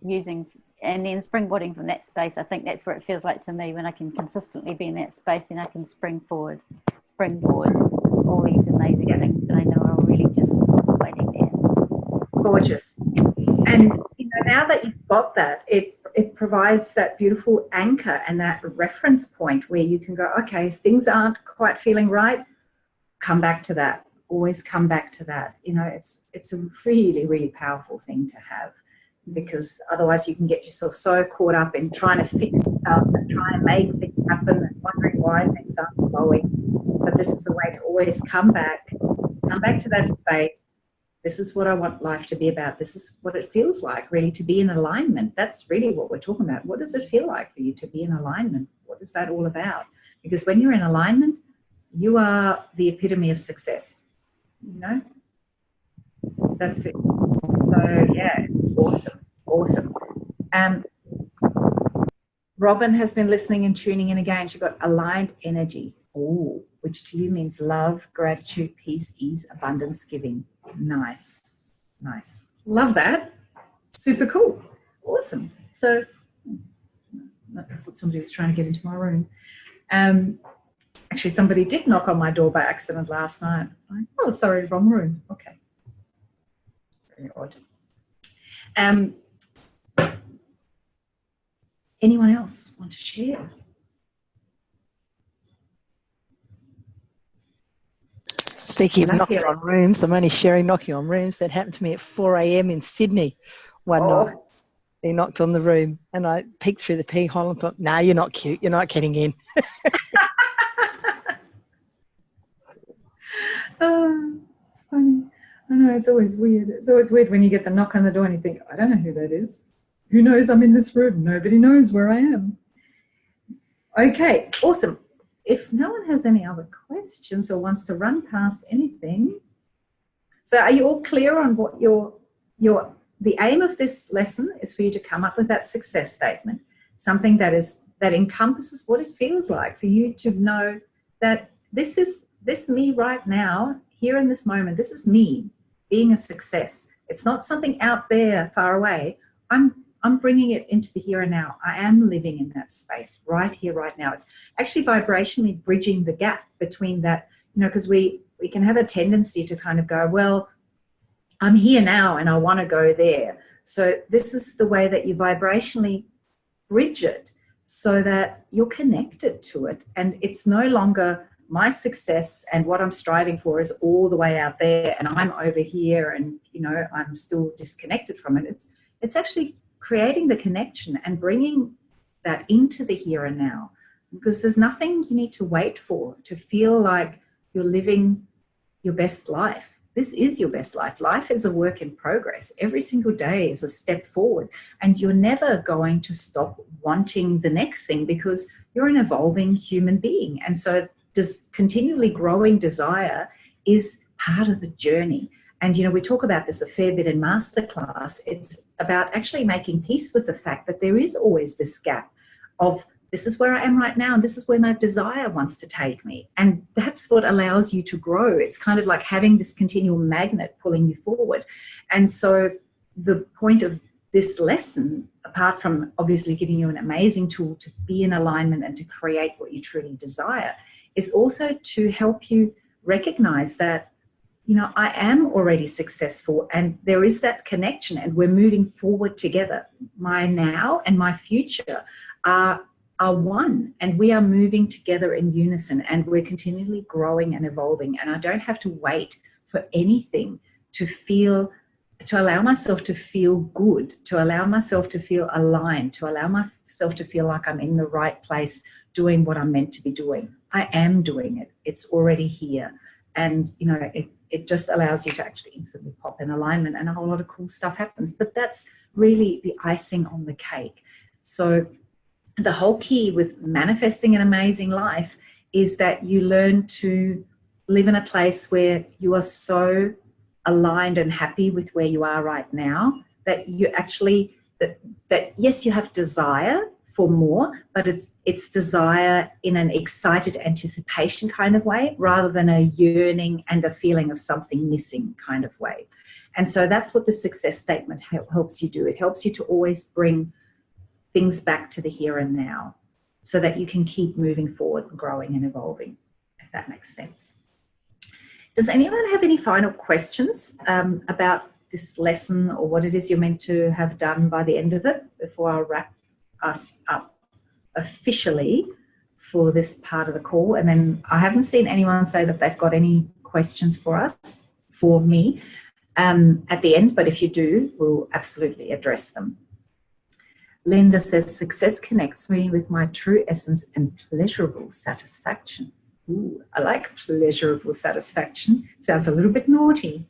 using and then springboarding from that space. I think that's where it feels like to me when I can consistently be in that space, and I can springboard all these amazing things that I know are really just waiting there. Gorgeous. And you know, now that you've got that, it provides that beautiful anchor and that reference point where you can go, okay, things aren't quite feeling right, come back to that. Always come back to that. You know, it's a really, really powerful thing to have, because otherwise you can get yourself so caught up in trying to fix stuff and trying to make things happen and wondering why things aren't flowing. but this is a way to always come back to that space. This is what I want life to be about. This is what it feels like, really, to be in alignment. That's really what we're talking about. What does it feel like for you to be in alignment? What is that all about? Because when you're in alignment, you are the epitome of success. You know? That's it. So, yeah, awesome. Robin has been listening and tuning in again. She got aligned energy, which to you means love, gratitude, peace, ease, abundance, giving. Nice. Love that. Super cool. Awesome. So I thought somebody was trying to get into my room. Actually, somebody did knock on my door by accident last night. It's like, oh, sorry, wrong room. Okay. Very odd. Anyone else want to share? Speaking of knocking on rooms, I'm only sharing knocking on rooms. That happened to me at 4 a.m. in Sydney one night. He knocked on the room and I peeked through the peephole and thought, nah, you're not cute. You're not getting in. Oh, funny. I know, it's always weird. It's always weird when you get the knock on the door and you think, I don't know who that is. Who knows I'm in this room? Nobody knows where I am. Okay, awesome. If no one has any other questions or wants to run past anything, so are you all clear on what the aim of this lesson is for you to come up with that success statement, something that encompasses what it feels like for you to know that this me right now, here in this moment, this is me being a success. It's not something out there far away. I'm bringing it into the here and now. I am living in that space right here, right now. It's actually vibrationally bridging the gap between that, because we can have a tendency to kind of go, well, I'm here now and I want to go there. So this is the way that you vibrationally bridge it so that you're connected to it. And it's no longer my success and what I'm striving for is all the way out there and I'm over here and, I'm still disconnected from it. It's actually creating the connection and bringing that into the here and now, because there's nothing you need to wait for to feel like you're living your best life. This is your best life. Life is a work in progress. Every single day is a step forward, and you're never going to stop wanting the next thing because you're an evolving human being. And so this continually growing desire is part of the journey. And, we talk about this a fair bit in Masterclass. It's about actually making peace with the fact that there is always this gap of this is where I am right now and this is where my desire wants to take me. And that's what allows you to grow. It's kind of like having this continual magnet pulling you forward. And so the point of this lesson, apart from obviously giving you an amazing tool to be in alignment and to create what you truly desire, is also to help you recognize that I am already successful and there is that connection and we're moving forward together. My now and my future are one, and we are moving together in unison and we're continually growing and evolving. And I don't have to wait for anything to allow myself to feel good, to allow myself to feel aligned, to allow myself to feel like I'm in the right place doing what I'm meant to be doing. I am doing it. It's already here. And, it just allows you to actually instantly pop in alignment and a whole lot of cool stuff happens. But that's really the icing on the cake. So the whole key with manifesting an amazing life is that you learn to live in a place where you are so aligned and happy with where you are right now that you actually, that yes, you have desire for more, but it's desire in an excited anticipation kind of way rather than a yearning and a feeling of something missing kind of way. And so that's what the success statement helps you do. It helps you to always bring things back to the here and now so that you can keep moving forward and growing and evolving, if that makes sense. Does anyone have any final questions about this lesson or what it is you're meant to have done by the end of it before I wrap us up officially for this part of the call? And then I haven't seen anyone say that they've got any questions for me at the end, but if you do, we'll absolutely address them. Linda says, success connects me with my true essence and pleasurable satisfaction. Ooh, I like pleasurable satisfaction. Sounds a little bit naughty.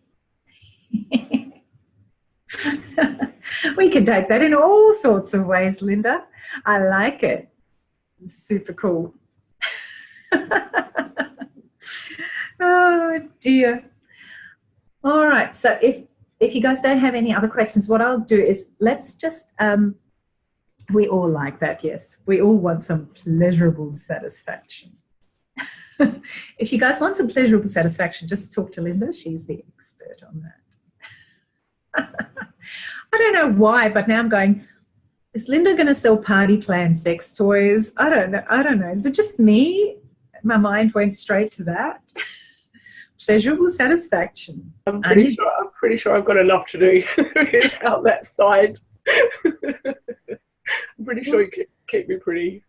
We can take that in all sorts of ways, Linda. I like it. Super cool. Oh dear. All right. So if you guys don't have any other questions, what I'll do is let's just we all like that, yes. We all want some pleasurable satisfaction. If you guys want some pleasurable satisfaction, just talk to Linda. She's the expert on that. I don't know why, but now I'm going, is Linda going to sell party plan sex toys? I don't know. Is it just me? My mind went straight to that. Pleasurable satisfaction. I'm pretty sure I've got enough to do out that side. I'm pretty sure you keep me pretty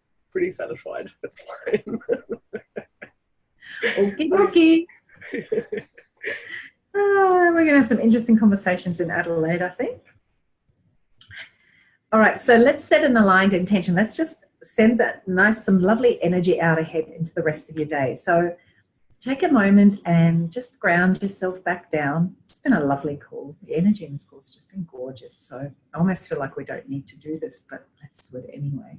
satisfied. That's fine. Okie dokie. We're going to have some interesting conversations in Adelaide, I think. All right, so let's set an aligned intention. Let's just send that some lovely energy out ahead into the rest of your day. So take a moment and just ground yourself back down. It's been a lovely call. The energy in this call has just been gorgeous. So I almost feel like we don't need to do this, but let's do it anyway.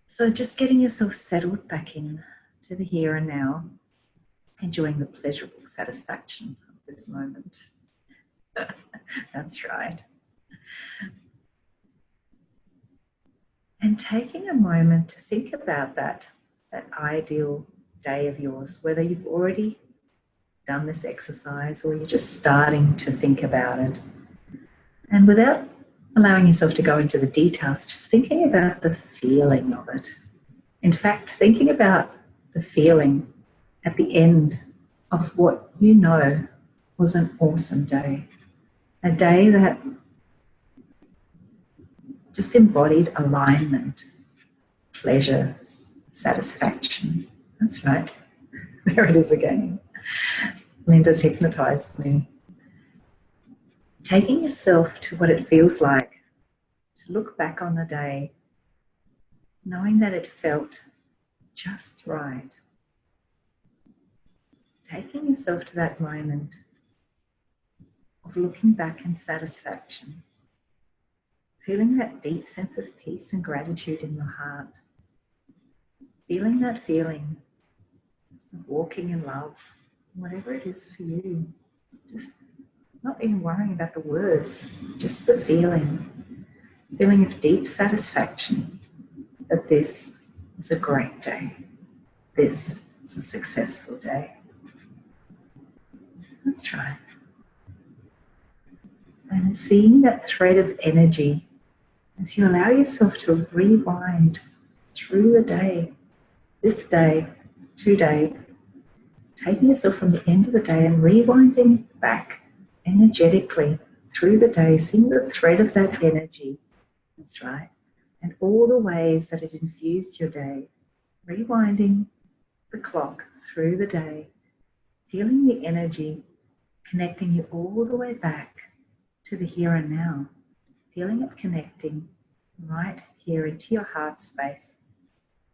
So just getting yourself settled back in to the here and now, enjoying the pleasurable satisfaction of this moment. That's right. And taking a moment to think about that ideal day of yours, whether you've already done this exercise or you're just starting to think about it. And without allowing yourself to go into the details, just thinking about the feeling of it. In fact, thinking about the feeling at the end of what you know was an awesome day. A day that just embodied alignment, pleasure, satisfaction. That's right. There it is again. Linda's hypnotized me. Taking yourself to what it feels like to look back on the day, knowing that it felt just right. Taking yourself to that moment of looking back in satisfaction, feeling that deep sense of peace and gratitude in your heart, feeling that feeling of walking in love, whatever it is for you, just not even worrying about the words, just the feeling of deep satisfaction that this is a great day, this is a successful day. That's right. And seeing that thread of energy as you allow yourself to rewind through the day, this day, today, taking yourself from the end of the day and rewinding back energetically through the day, seeing the thread of that energy, that's right, and all the ways that it infused your day, rewinding the clock through the day, feeling the energy connecting you all the way back to the here and now, feeling it connecting right here into your heart space,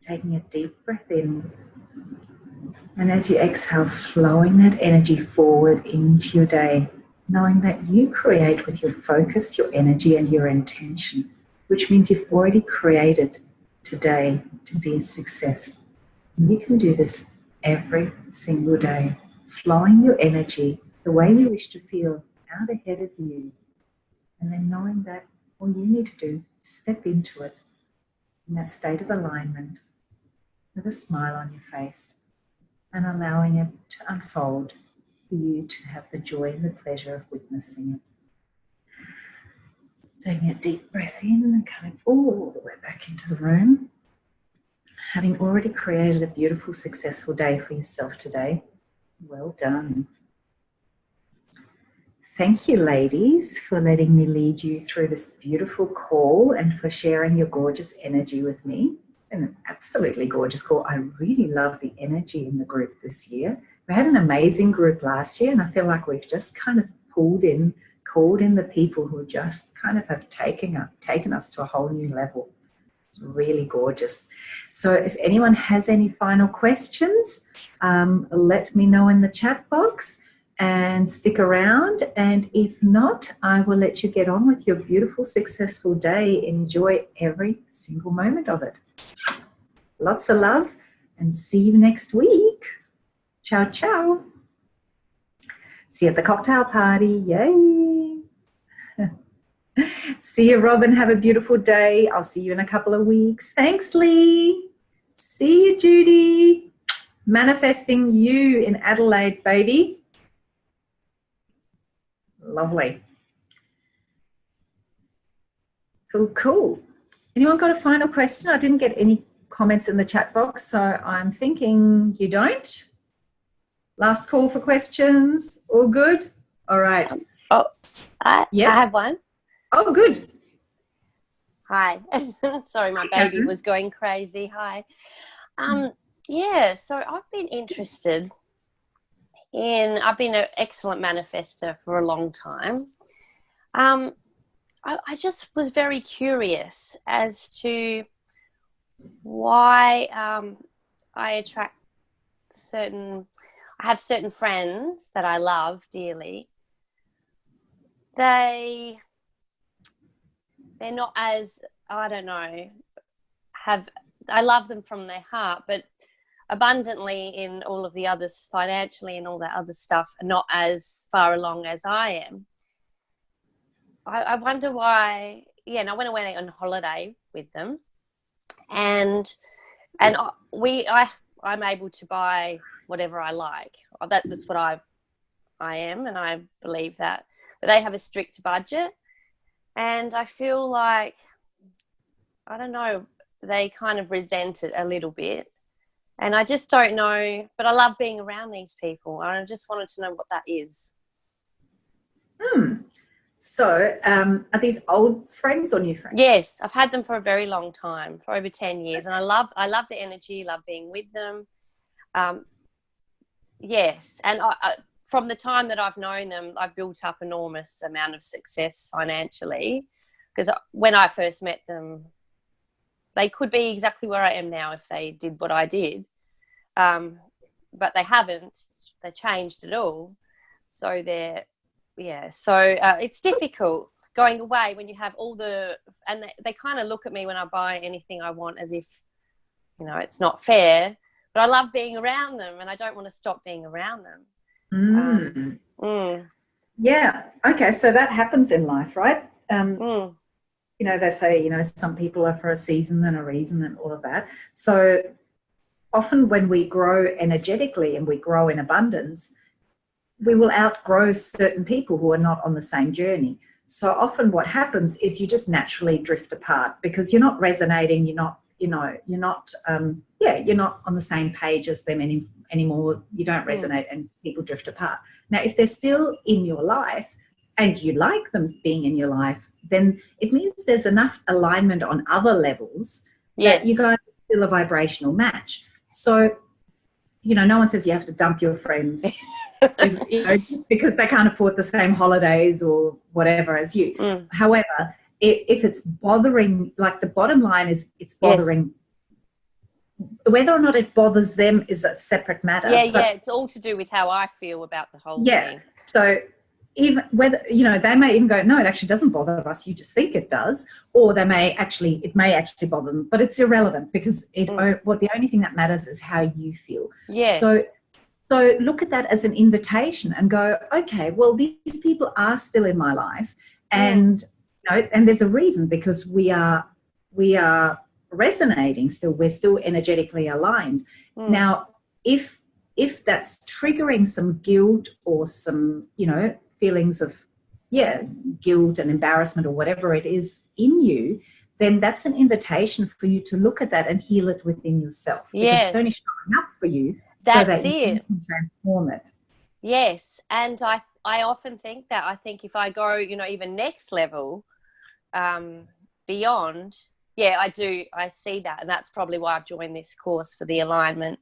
taking a deep breath in, and as you exhale, flowing that energy forward into your day, knowing that you create with your focus, your energy, and your intention, which means you've already created today to be a success. And you can do this every single day, flowing your energy the way you wish to feel out ahead of you, and then knowing that all you need to do is step into it in that state of alignment with a smile on your face and allowing it to unfold for you to have the joy and the pleasure of witnessing it. Taking a deep breath in and coming all the way back into the room. Having already created a beautiful, successful day for yourself today. Well done. Thank you, ladies, for letting me lead you through this beautiful call and for sharing your gorgeous energy with me. An absolutely gorgeous call. I really love the energy in the group this year. We had an amazing group last year, and I feel like we've just kind of called in the people who just kind of have taken us to a whole new level. It's really gorgeous. So if anyone has any final questions, let me know in the chat box and stick around. And if not, I will let you get on with your beautiful, successful day. Enjoy every single moment of it. Lots of love and see you next week. Ciao, ciao. See you at the cocktail party. Yay. See you, Robin. Have a beautiful day. I'll see you in a couple of weeks. Thanks, Lee. See you, Judy. Manifesting you in Adelaide, baby. Lovely. Cool, cool. Anyone got a final question? I didn't get any comments in the chat box, so I'm thinking you don't. Last call for questions. All good? All right. I have one. Oh, good. Hi. Sorry, my baby was going crazy. Hi. Yeah, so I've been interested in, I've been an excellent manifester for a long time. I just was very curious as to why I attract I have certain friends that I love dearly. They're not as, I don't know, I love them from their heart, but abundantly in all of the others, financially and all that other stuff, are not as far along as I am. I wonder why. Yeah, and I went away on holiday with them, and I'm able to buy whatever I like. That's what I am, and I believe that. But they have a strict budget, and I feel like, I don't know, they kind of resent it a little bit. And I just don't know, but I love being around these people. I just wanted to know what that is. So are these old friends or new friends? Yes, I've had them for a very long time, for over 10 years. And I love the energy, love being with them. Yes, and from the time that I've known them, I've built up enormous amount of success financially, because when I first met them, they could be exactly where I am now if they did what I did, but they haven't. They changed it all, so it's difficult going away when you have all and they kind of look at me when I buy anything I want as if, it's not fair. But I love being around them, and I don't want to stop being around them. Yeah. Okay. So that happens in life, right? They say, some people are for a season and a reason and all of that. So often when we grow energetically and we grow in abundance, we will outgrow certain people who are not on the same journey. So often what happens is you just naturally drift apart because you're not resonating, you're not on the same page as them anymore. You don't resonate and people drift apart. Now, if they're still in your life and you like them being in your life, then it means there's enough alignment on other levels that you guys are still a vibrational match. So, no one says you have to dump your friends just because they can't afford the same holidays or whatever as you. However, if it's bothering, like the bottom line is it's bothering, whether or not it bothers them is a separate matter. It's all to do with how I feel about the whole thing. So even whether, they may even go, no, it actually doesn't bother us, you just think it does, or it may actually bother them, but it's irrelevant because the only thing that matters is how you feel. So look at that as an invitation and go, okay, well, these people are still in my life, and and there's a reason, because we are resonating still, we're still energetically aligned. Now, if that's triggering some guilt or some, feelings of, guilt and embarrassment or whatever it is in you, then that's an invitation for you to look at that and heal it within yourself. Because it's only showing up for you so that you can transform it. Yes, and I often think that. I think if I go, even next level, beyond, I see that, and that's probably why I've joined this course for the alignment,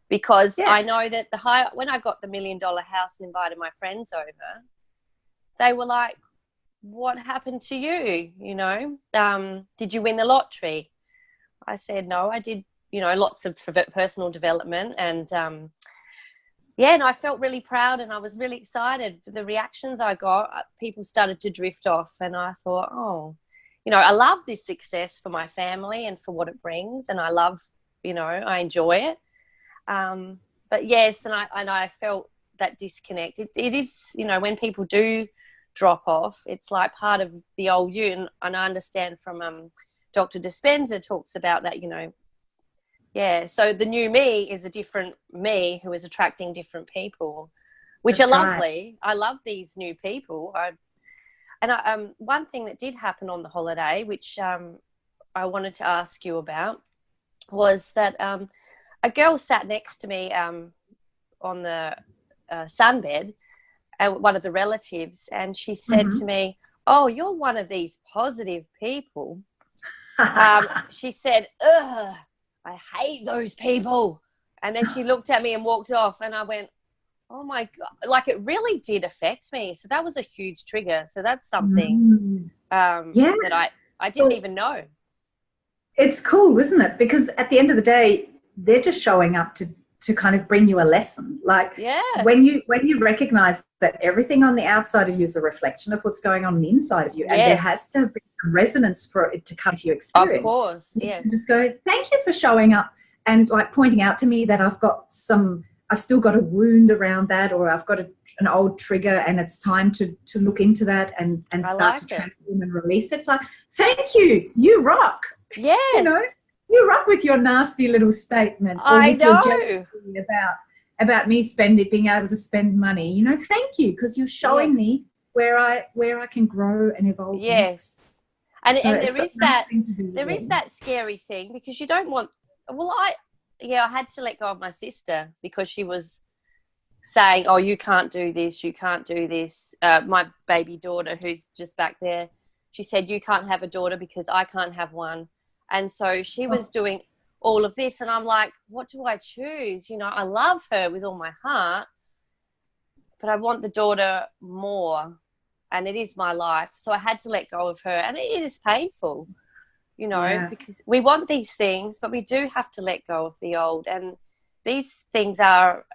because I know that when I got the $1 million house and invited my friends over, they were like, what happened to you? Did you win the lottery? I said no. I did, lots of personal development, and and I felt really proud, and I was really excited. The reactions I got, people started to drift off, and I thought, oh, I love this success for my family and for what it brings, and I love, I enjoy it. But yes, and I felt that disconnect. It is, when people do drop off, it's like part of the old you, and I understand from Dr. Dispenza talks about that, so the new me is a different me who is attracting different people, which That's are right. lovely. I love these new people. One thing that did happen on the holiday, which I wanted to ask you about, was that a girl sat next to me on the sunbed, one of the relatives, and she said to me, "Oh, you're one of these positive people." She said, "Ugh, I hate those people." And then she looked at me and walked off, and I went, oh my God, like it really did affect me. So that was a huge trigger. So that's something that I didn't even know. It's cool, isn't it? Because at the end of the day, they're just showing up to kind of bring you a lesson. Like when you recognize that everything on the outside of you is a reflection of what's going on the inside of you, and there has to be some resonance for it to come to your experience. Of course, yes. You just go, thank you for showing up and like pointing out to me that I've still got a wound around that, or I've got an old trigger, and it's time to look into that and start to transform and release it. It's like, thank you, you rock. Yes. You rock with your nasty little statement. I know. Your jealousy about me being able to spend money. Thank you, because you're showing me where I can grow and evolve. Yes. And there is that that scary thing, because you don't want. Well, I had to let go of my sister because she was saying, "Oh, you can't do this. You can't do this." My baby daughter, who's just back there, she said, "You can't have a daughter because I can't have one." And so she was doing all of this, and I'm like, what do I choose? I love her with all my heart, but I want the daughter more, and it is my life. So I had to let go of her, and it is painful, because we want these things, but we do have to let go of the old. And these things are,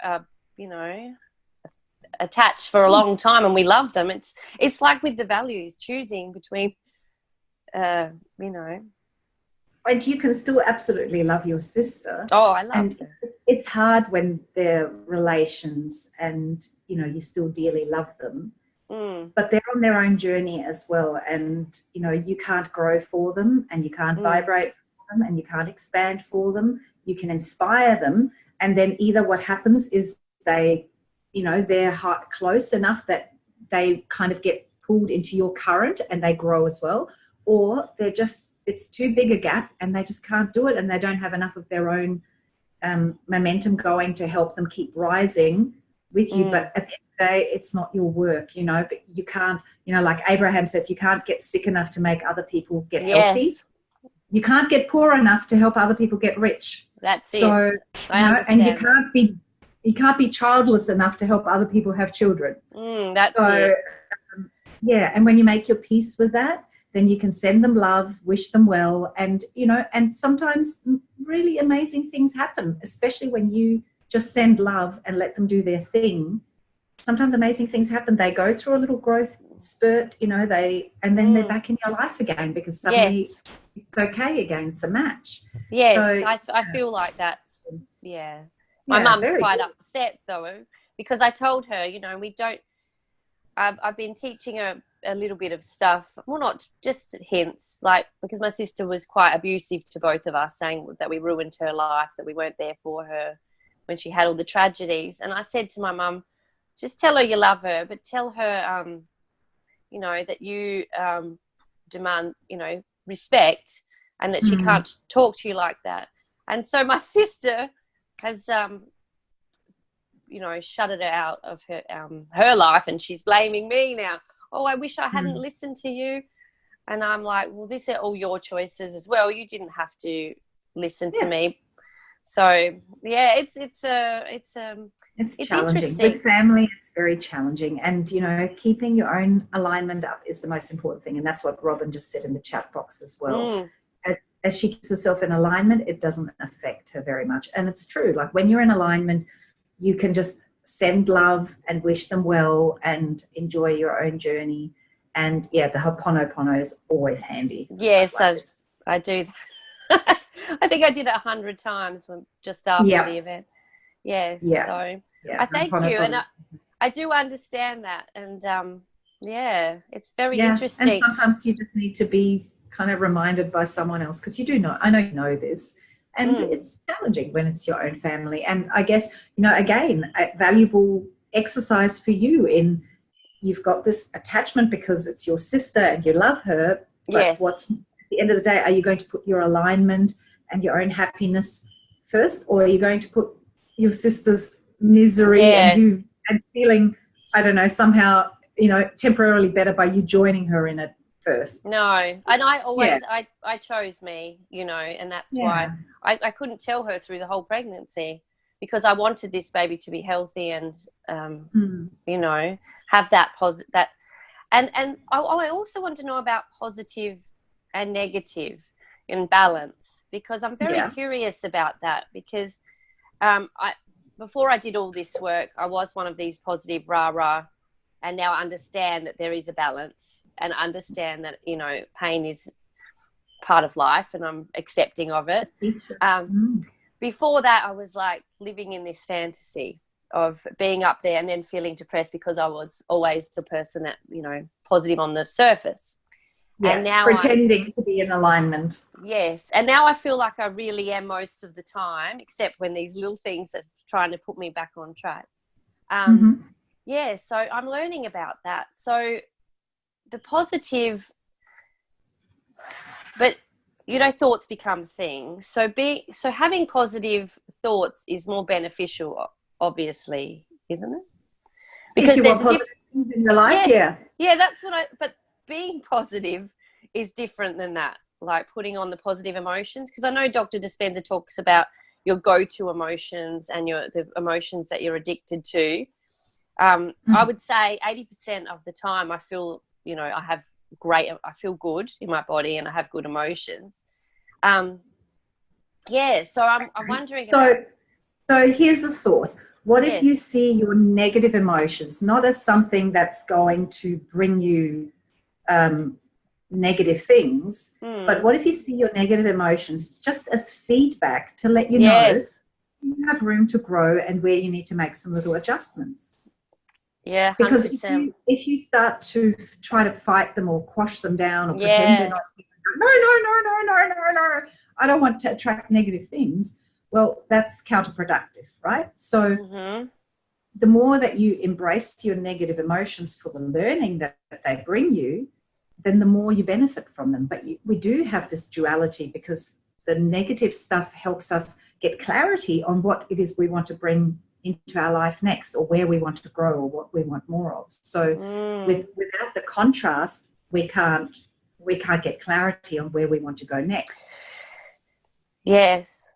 attached for a long time, and we love them. It's like with the values, choosing between, And you can still absolutely love your sister. Oh, I love her. It's hard when they're relations and, you still dearly love them. But they're on their own journey as well. And, you can't grow for them, and you can't vibrate for them, and you can't expand for them. You can inspire them. And then either what happens is they're close enough that they kind of get pulled into your current and they grow as well. Or it's too big a gap and they just can't do it, and they don't have enough of their own momentum going to help them keep rising with you. But at the end of the day, it's not your work, but you can't, like Abraham says, you can't get sick enough to make other people get healthy. You can't get poor enough to help other people get rich. That's it. So, I understand. And you can't be childless enough to help other people have children. That's it. And when you make your peace with that, then you can send them love, wish them well, and and sometimes really amazing things happen, especially when you just send love and let them do their thing. Sometimes amazing things happen. They go through a little growth spurt, and then they're back in your life again, because suddenly it's okay again. It's a match. Yes, so, I feel like that. Yeah. My mum's quite upset though, because I told her, we don't. I've been teaching her a little bit of stuff. Well, not just hints, because my sister was quite abusive to both of us, saying that we ruined her life, that we weren't there for her when she had all the tragedies. And I said to my mum, just tell her you love her, but tell her, that you demand, respect, and that she can't talk to you like that. And so my sister has, shutted her out of her life, and she's blaming me now. Oh, I wish I hadn't listened to you. And I'm like, well, these are all your choices as well. You didn't have to listen to me. So it's challenging. With family, it's very challenging. And, keeping your own alignment up is the most important thing. And that's what Robin just said in the chat box as well. as she keeps herself in alignment, it doesn't affect her very much. And it's true. Like when you're in alignment, you can just send love and wish them well and enjoy your own journey. And yeah, the Ho'oponopono is always handy. Yes, I do. I think I did it 100 times just after the event. Yes. Yeah. So yeah. I thank you. And I do understand that. And yeah, it's very interesting. And sometimes you just need to be kind of reminded by someone else, because you do know, I know you know this, and it's challenging when it's your own family. And I guess, you know, again, a valuable exercise for you in, you've got this attachment because it's your sister and you love her, but what's at the end of the day, are you going to put your alignment and your own happiness first, or are you going to put your sister's misery and you and feeling, I don't know, somehow, you know, temporarily better by you joining her in it first? No, and I always I chose me, you know, and that's why I couldn't tell her through the whole pregnancy, because I wanted this baby to be healthy and you know, have that and I also want to know about positive and negative in balance, because I'm very curious about that, because before I did all this work, I was one of these positive rah-rah, and now I understand that there is a balance and understand that, you know, pain is part of life and I'm accepting of it. Before that, I was like living in this fantasy of being up there and then feeling depressed because I was always the person that, you know, positive on the surface. Yeah, and now pretending to be in alignment. Yes, and now I feel like I really am most of the time, except when these little things are trying to put me back on track. Yeah, so I'm learning about that. So the positive, but you know, thoughts become things. So having positive thoughts is more beneficial, obviously, isn't it? Because if you want positive things in your life, yeah, that's what but being positive is different than that, like putting on the positive emotions, because I know Dr. Dispenza talks about your go-to emotions and the emotions that you're addicted to. I would say 80% of the time I feel, you know, I feel good in my body and I have good emotions. So I'm wondering so here's a thought. What if you see your negative emotions not as something that's going to bring you negative things, but what if you see your negative emotions just as feedback to let you know you have room to grow and where you need to make some little adjustments? Yeah, 100%. Because if you start to try to fight them or quash them down or pretend they're not, no, I don't want to attract negative things. Well, that's counterproductive, right? So the more that you embrace your negative emotions for the learning that they bring you, then the more you benefit from them. But we do have this duality, because the negative stuff helps us get clarity on what it is we want to bring into our life next, or where we want to grow, or what we want more of. So without the contrast, we can't get clarity on where we want to go next. Yes.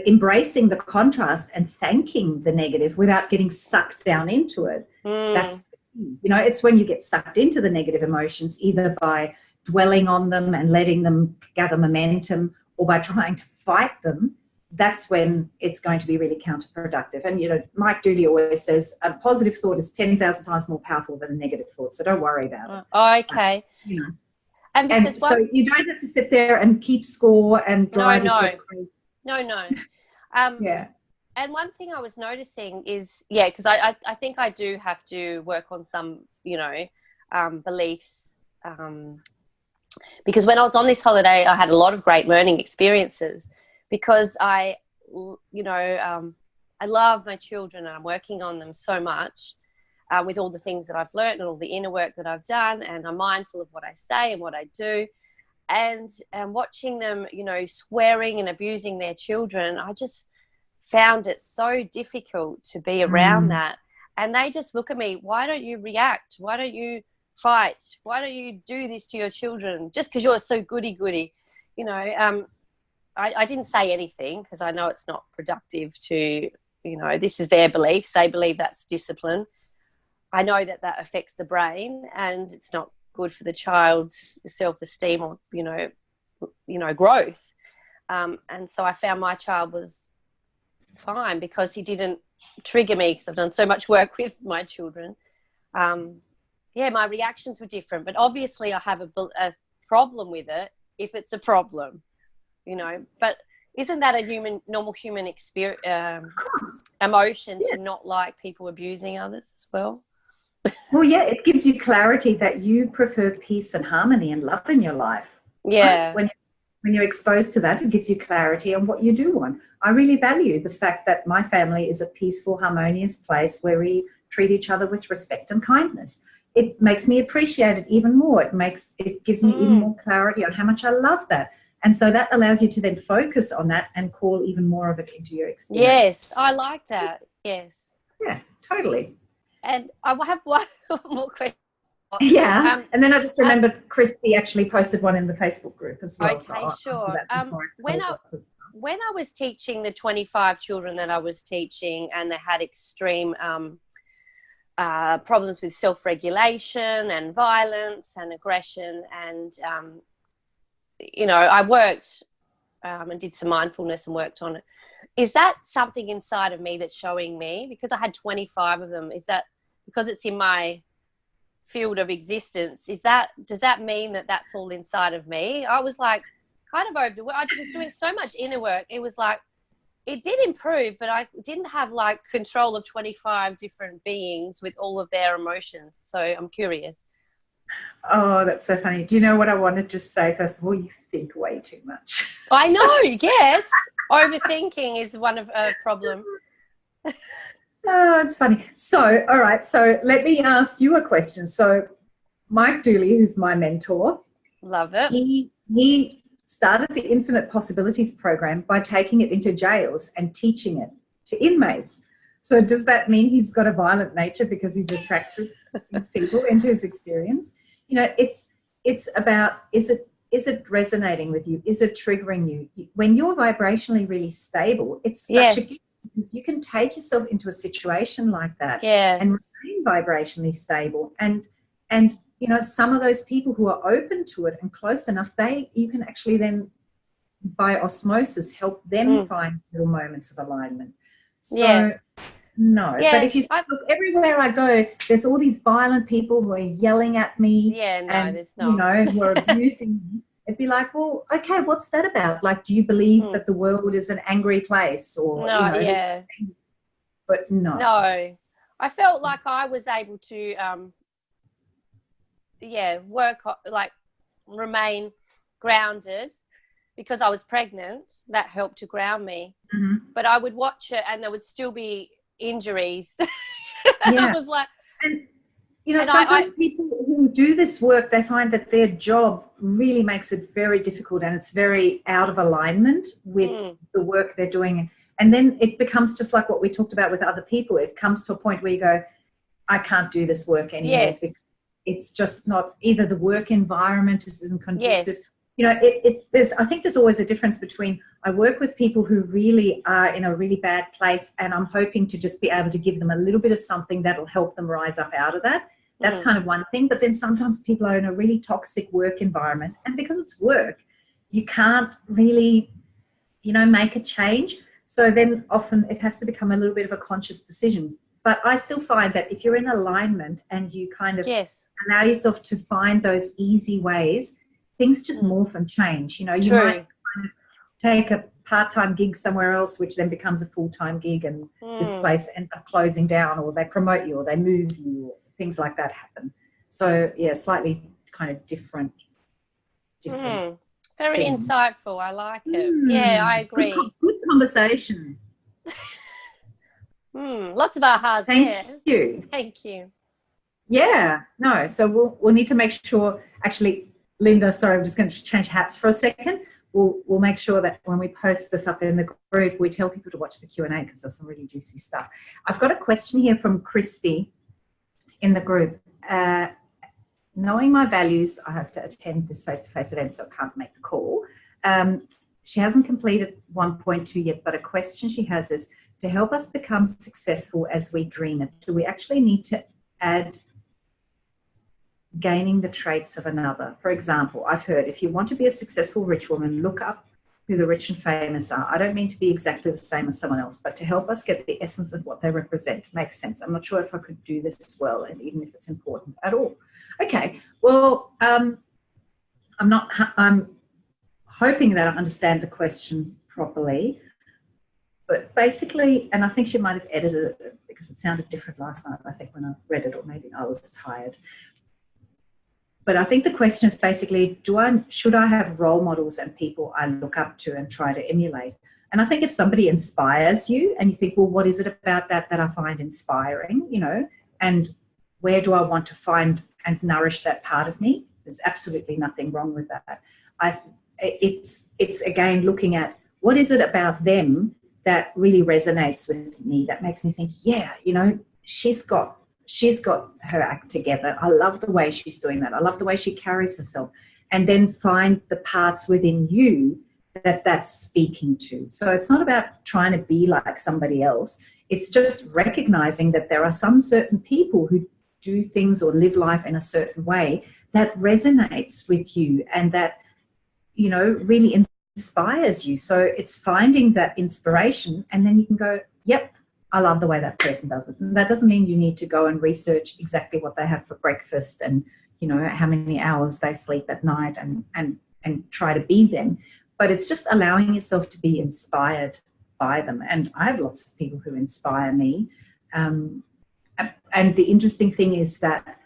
Embracing the contrast and thanking the negative without getting sucked down into it. That's, you know, it's when you get sucked into the negative emotions, either by dwelling on them and letting them gather momentum, or by trying to fight them, that's when it's going to be really counterproductive. And, you know, Mike Dooley always says a positive thought is 10,000 times more powerful than a negative thought. So don't worry about it. Oh, okay. You know. And so you don't have to sit there and keep score and drive yourself crazy. No. And one thing I was noticing is, because I think I do have to work on some, you know, beliefs. Because when I was on this holiday, I had a lot of great learning experiences, because I love my children and I'm working on them so much with all the things that I've learned and all the inner work that I've done, and I'm mindful of what I say and what I do. And watching them, you know, swearing and abusing their children, I just found it so difficult to be around that. And they just look at me, why don't you react? Why don't you fight? Why don't you do this to your children? Just because you're so goody-goody. You know, I didn't say anything, because I know it's not productive to, you know, this is their beliefs. They believe that's discipline. I know that affects the brain, and it's not good for the child's self-esteem or, you know, growth. And so I found my child was fine because he didn't trigger me, because I've done so much work with my children. My reactions were different, but obviously I have a problem with it if it's a problem, you know. But isn't that a normal human experience, emotion, to not like people abusing others as well? Well, yeah, it gives you clarity that you prefer peace and harmony and love in your life. Yeah. Right? When you're exposed to that, it gives you clarity on what you do want. I really value the fact that my family is a peaceful, harmonious place where we treat each other with respect and kindness. It makes me appreciate it even more. It gives me even more clarity on how much I love that. And so that allows you to then focus on that and call even more of it into your experience. Yes, I like that. Yes. Yeah, totally. And I have one more question. Yeah, and then I just remembered Christy actually posted one in the Facebook group as well. Okay, so sure. When I was teaching the 25 children that I was teaching, and they had extreme problems with self-regulation and violence and aggression, and I worked and did some mindfulness and worked on it. Is that something inside of me that's showing me? Because I had 25 of them. Is that because it's in my field of existence? Does that mean that that's all inside of me? I was like kind of I was doing so much inner work. It was like, it did improve, but I didn't have like control of 25 different beings with all of their emotions. So I'm curious. Oh, that's so funny. Do you know what I want to just say? First of all, you think way too much. I know, yes. Overthinking is one of a problem. Oh, it's funny. So, all right. So let me ask you a question. So Mike Dooley, who's my mentor. Love it. He started the Infinite Possibilities program by taking it into jails and teaching it to inmates. So does that mean he's got a violent nature because he's attracted these people into his experience? You know, it's about, is it resonating with you? Is it triggering you? When you're vibrationally really stable, it's such a gift, because you can take yourself into a situation like that and remain vibrationally stable. And you know, some of those people who are open to it and close enough, you can actually then, by osmosis, help them find little moments of alignment. So no, but if you look, everywhere I go, there's all these violent people who are yelling at me. There's not. You know, who are abusing me. It'd be like, well, okay, what's that about? Like, do you believe that the world is an angry place? Or no, you know, but no. No, I felt like I was able to, work, like remain grounded because I was pregnant. That helped to ground me. Mm-hmm. But I would watch it and there would still be injuries. I was like, and you know, sometimes people who do this work, they find that their job really makes it very difficult and it's very out of alignment with the work they're doing. And then it becomes just like what we talked about with other people. It comes to a point where you go, I can't do this work anymore. Because it's just not, either the work environment isn't conducive. You know, I think there's always a difference between, I work with people who really are in a really bad place and I'm hoping to just be able to give them a little bit of something that'll help them rise up out of that. That's kind of one thing. But then sometimes people are in a really toxic work environment, and because it's work, you can't really, you know, make a change. So then often it has to become a little bit of a conscious decision. But I still find that if you're in alignment and you kind of allow yourself to find those easy ways, things just morph and change. You know, you might kind of take a part-time gig somewhere else, which then becomes a full-time gig, and this place ends up closing down, or they promote you, or they move you, or things like that happen. So yeah, slightly kind of different. Very things. Insightful. I like it. Yeah, I agree. Good conversation. Lots of ahas. Thank you. Thank you. Yeah. No. So we'll need to make sure. Actually, Linda, sorry, I'm just going to change hats for a second. We'll make sure that when we post this up in the group, we tell people to watch the Q&A because there's some really juicy stuff. I've got a question here from Christy in the group. Knowing my values, I have to attend this face-to-face event, so I can't make the call. She hasn't completed 1.2 yet, but a question she has is, to help us become successful as we dream it, do we actually need to add gaining the traits of another? For example, I've heard, if you want to be a successful rich woman, look who the rich and famous are. I don't mean to be exactly the same as someone else, but to help us get the essence of what they represent makes sense. I'm not sure if I could do this well, and even if it's important at all. Okay, well, I'm hoping that I understand the question properly, but basically, and I think she might have edited it because it sounded different last night, I think, when I read it, or maybe I was tired. But I think the question is basically, should I have role models and people I look up to and try to emulate? And I think if somebody inspires you and you think, well, what is it about that I find inspiring, you know, and where do I want to find and nourish that part of me? There's absolutely nothing wrong with that. It's again looking at what is it about them that really resonates with me, that makes me think, yeah, you know, she's got her act together. I love the way she's doing that. I love the way she carries herself. And then find the parts within you that's speaking to. So it's not about trying to be like somebody else. It's just recognizing that there are some certain people who do things or live life in a certain way that resonates with you and that, you know, really inspires you. So it's finding that inspiration, and then you can go, yep, I love the way that person does it. And that doesn't mean you need to go and research exactly what they have for breakfast and, you know, how many hours they sleep at night and try to be them. But it's just allowing yourself to be inspired by them. And I have lots of people who inspire me. And the interesting thing is that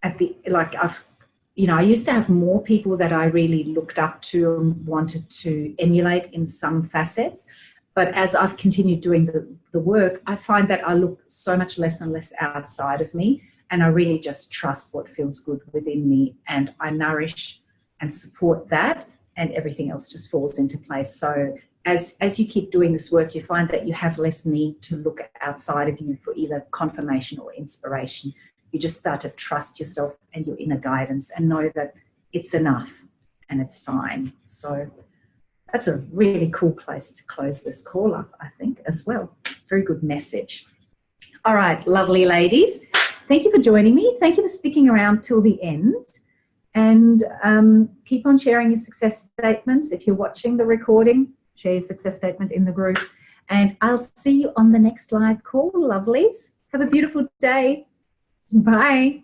I used to have more people that I really looked up to and wanted to emulate in some facets. But as I've continued doing the work, I find that I look so much less and less outside of me, and I really just trust what feels good within me, and I nourish and support that, and everything else just falls into place. So as you keep doing this work, you find that you have less need to look outside of you for either confirmation or inspiration. You just start to trust yourself and your inner guidance and know that it's enough and it's fine. So that's a really cool place to close this call up, I think, as well. Very good message. All right, lovely ladies. Thank you for joining me. Thank you for sticking around till the end. And keep on sharing your success statements. If you're watching the recording, share your success statement in the group. And I'll see you on the next live call, lovelies. Have a beautiful day. Bye.